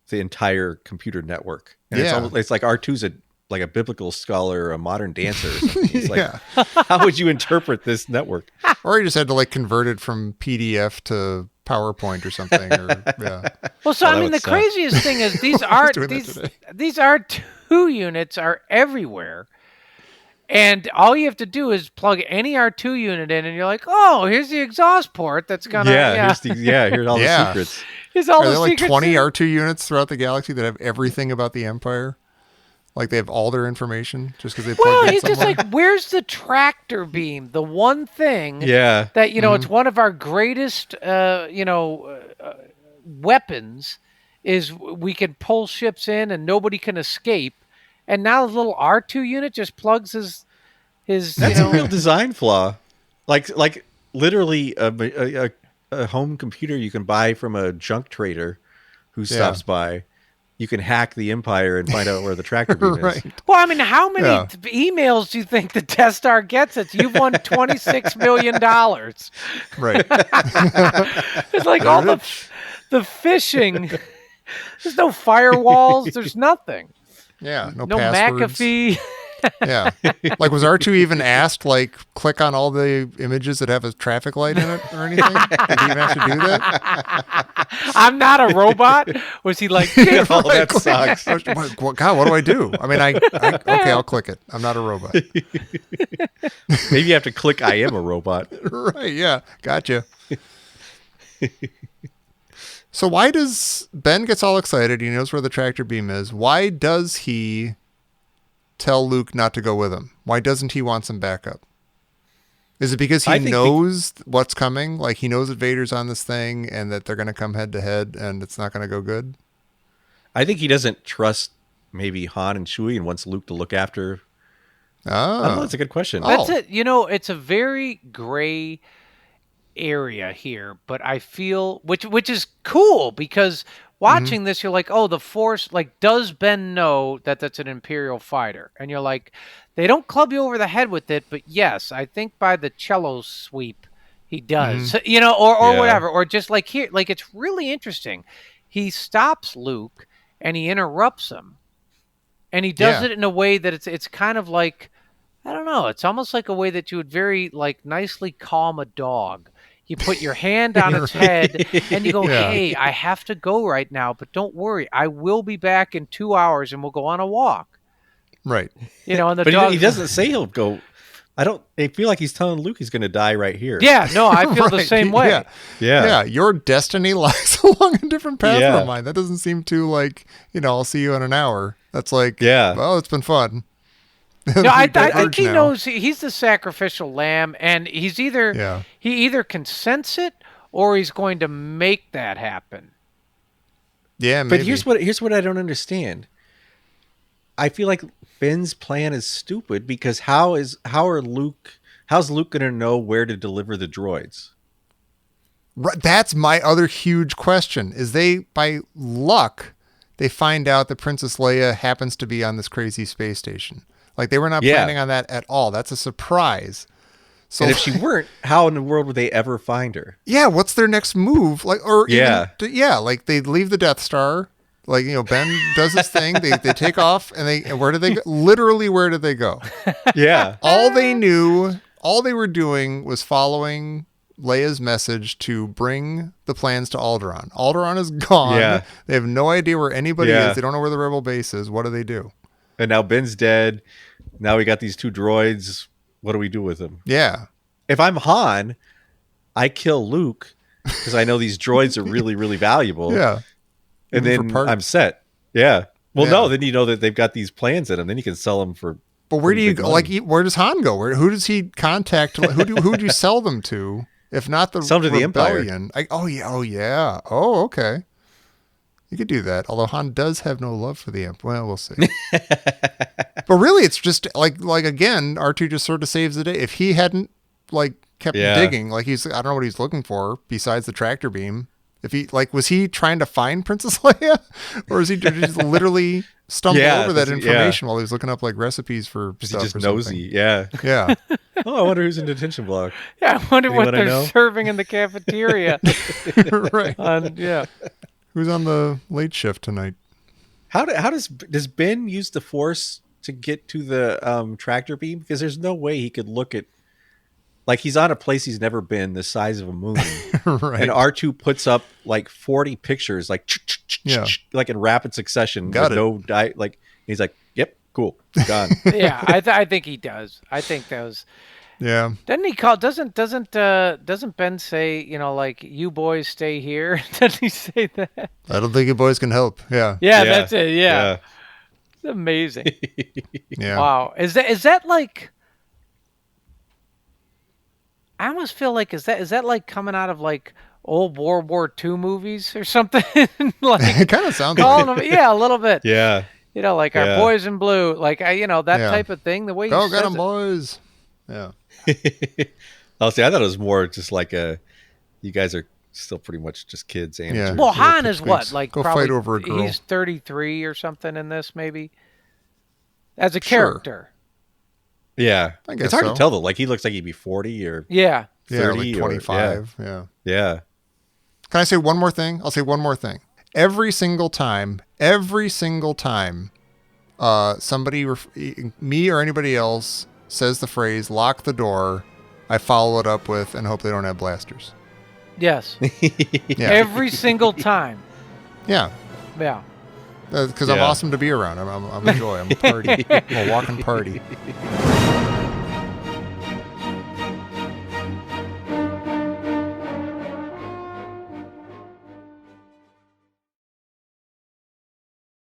the entire computer network. And Yeah. it's like R2's like a biblical scholar, a modern dancer or something. It's like, Yeah. how would you interpret this network? Or you just had to like convert it from PDF to PowerPoint or something. Or, yeah. Well, so Oh, I that mean, would the suck. craziest thing is these doing that today. these R2 units are everywhere, and all you have to do is plug any R2 unit in, and you're like, oh, here's the exhaust port that's gonna Here's all Yeah. the secrets. here's all Are the there like secrets 20 in- R2 units throughout the galaxy that have everything about the Empire? Like they have all their information just because they Well, plugged in it's just somewhere? like, where's the tractor beam? The one thing Yeah. that it's one of our greatest weapons is we can pull ships in and nobody can escape, and now the little R2 unit just plugs his That's a real design flaw. Like literally a home computer you can buy from a junk trader who stops by. You can hack the Empire and find out where the tractor beam is. Right. Well, I mean, how many Yeah. emails do you think the Death Star gets? You've won $26 million. Right. It's like all the phishing. There's no firewalls. There's nothing. Yeah. No No passwords. McAfee. Yeah. Like, was R2 even asked, like, click on all the images that have a traffic light in it or anything? Did he even have to do that? I'm not a robot. Was he like, Oh, that sucks. God, what do I do? I mean, okay, I'll click it. I'm not a robot. Maybe you have to click I am a robot. Right. Yeah. Gotcha. So why does Ben gets all excited? He knows where the tractor beam is. Why does he tell Luke not to go with him? Why doesn't he want some backup? Is it because he knows what's coming? Like he knows that Vader's on this thing and that they're going to come head to head and it's not going to go good? I think he doesn't trust maybe Han and Chewie and wants Luke to look after. I don't know. That's a good question. That's it. It's a very gray area here, but I feel which is cool because watching this, you're like, oh, the Force, like, does Ben know that that's an Imperial fighter? And you're like, they don't club you over the head with it, but yes, I think by the cello sweep, he does, or whatever, or just like here, like it's really interesting. He stops Luke and he interrupts him, and he does it in a way that it's kind of like I don't know. It's almost like a way that you would very like nicely calm a dog. You put your hand on its head and you go, Yeah. "Hey, I have to go right now, but don't worry. I will be back in 2 hours and we'll go on a walk." Right. You know, and the But dog he doesn't say he'll go. I feel like he's telling Luke he's going to die right here. Yeah, no, I feel the Right, same way. Yeah. Yeah. Yeah, your destiny lies along a different path Yeah. from mine. That doesn't seem too like, I'll see you in an hour. That's like, Yeah. well, it's been fun. No, I That think urge he now. knows he's the sacrificial lamb, and he's he either can sense it or he's going to make that happen. Yeah, maybe. But here's what I don't understand. I feel like Ben's plan is stupid because how's Luke going to know where to deliver the droids? Right, that's my other huge question. Is they, by luck, they find out that Princess Leia happens to be on this crazy space station. Like they were not planning on that at all. That's a surprise. So And if she weren't, how in the world would they ever find her? yeah, what's their next move? Like, or Yeah. like they leave the Death Star. Like, Ben does his thing. They take off and where do they go? Literally, where did they go? Yeah. All they knew, all they were doing was following Leia's message to bring the plans to Alderaan. Alderaan is gone. Yeah. They have no idea where anybody Yeah. is. They don't know where the rebel base is. What do? And now Ben's dead. Now we got these two droids. What do we do with them? Yeah. If I'm Han, I kill Luke because I know these droids are really, really valuable. Yeah. And Even for then parts. I'm set. Yeah. Well, Yeah. no, then you know that they've got these plans in them. Then you can sell them for. But where do pretty you big go? money. Like, where does Han go? Who does he contact? Who would you sell them to? If not the Sell 'em to the Empire. rebellion? Oh yeah. Oh, okay. You could do that. Although Han does have no love for the Imp. Well, we'll see. But really, it's just like again, R2 just sort of saves the day. If he hadn't kept Yeah. digging, I don't know what he's looking for besides the tractor beam. If he was he trying to find Princess Leia, or is he just literally stumble Yeah, over that yeah. information while he was looking up recipes for Is he stuff just or nosy? something? Yeah. Yeah. Oh, I wonder who's in detention block. Yeah, I wonder what Anyone I they're know? serving in the cafeteria. Right. Yeah. Who's on the late shift tonight? How does Ben use the Force to get to the tractor beam? Because there's no way he could look at. Like he's on a place he's never been, the size of a moon, Right. and R2 puts up like 40 pictures, like Yeah. like in rapid succession. Got with it. No like he's like, yep, cool, gone. Yeah, I think he does. I think those. Yeah. Doesn't he call? Doesn't Ben say, you boys stay here? Doesn't he say that? I don't think you boys can help. Yeah. Yeah, that's it. Yeah. It's amazing. Yeah. Wow. Is that like? I almost feel like is that like coming out of like old World War II movies or something? Like It kind of sounds calling like them, yeah, a little bit. Yeah. Like our Yeah. boys in blue, like that Yeah. type of thing. The way go he get says them, it. boys. Yeah. I'll say I thought it was more just like you guys are still pretty much just kids. Yeah. Amateurs. Well, Little Han is what, pipsqueaks. like Go probably fight over a girl. he's 33 or something in this, maybe as a Sure. character. Yeah, I guess it's hard so. to tell though. Like he looks like he'd be 40 or Yeah. 30 like or- 25. Yeah. yeah. Can I say one more thing? I'll say one more thing. Every single time, somebody, me or anybody else, says the phrase "lock the door," I follow it up with "and hope they don't have blasters." Yes. Yeah. Every single time. Yeah. Yeah. Because I'm Yeah. awesome to be around. I'm a joy. I'm a party. I'm a walking party.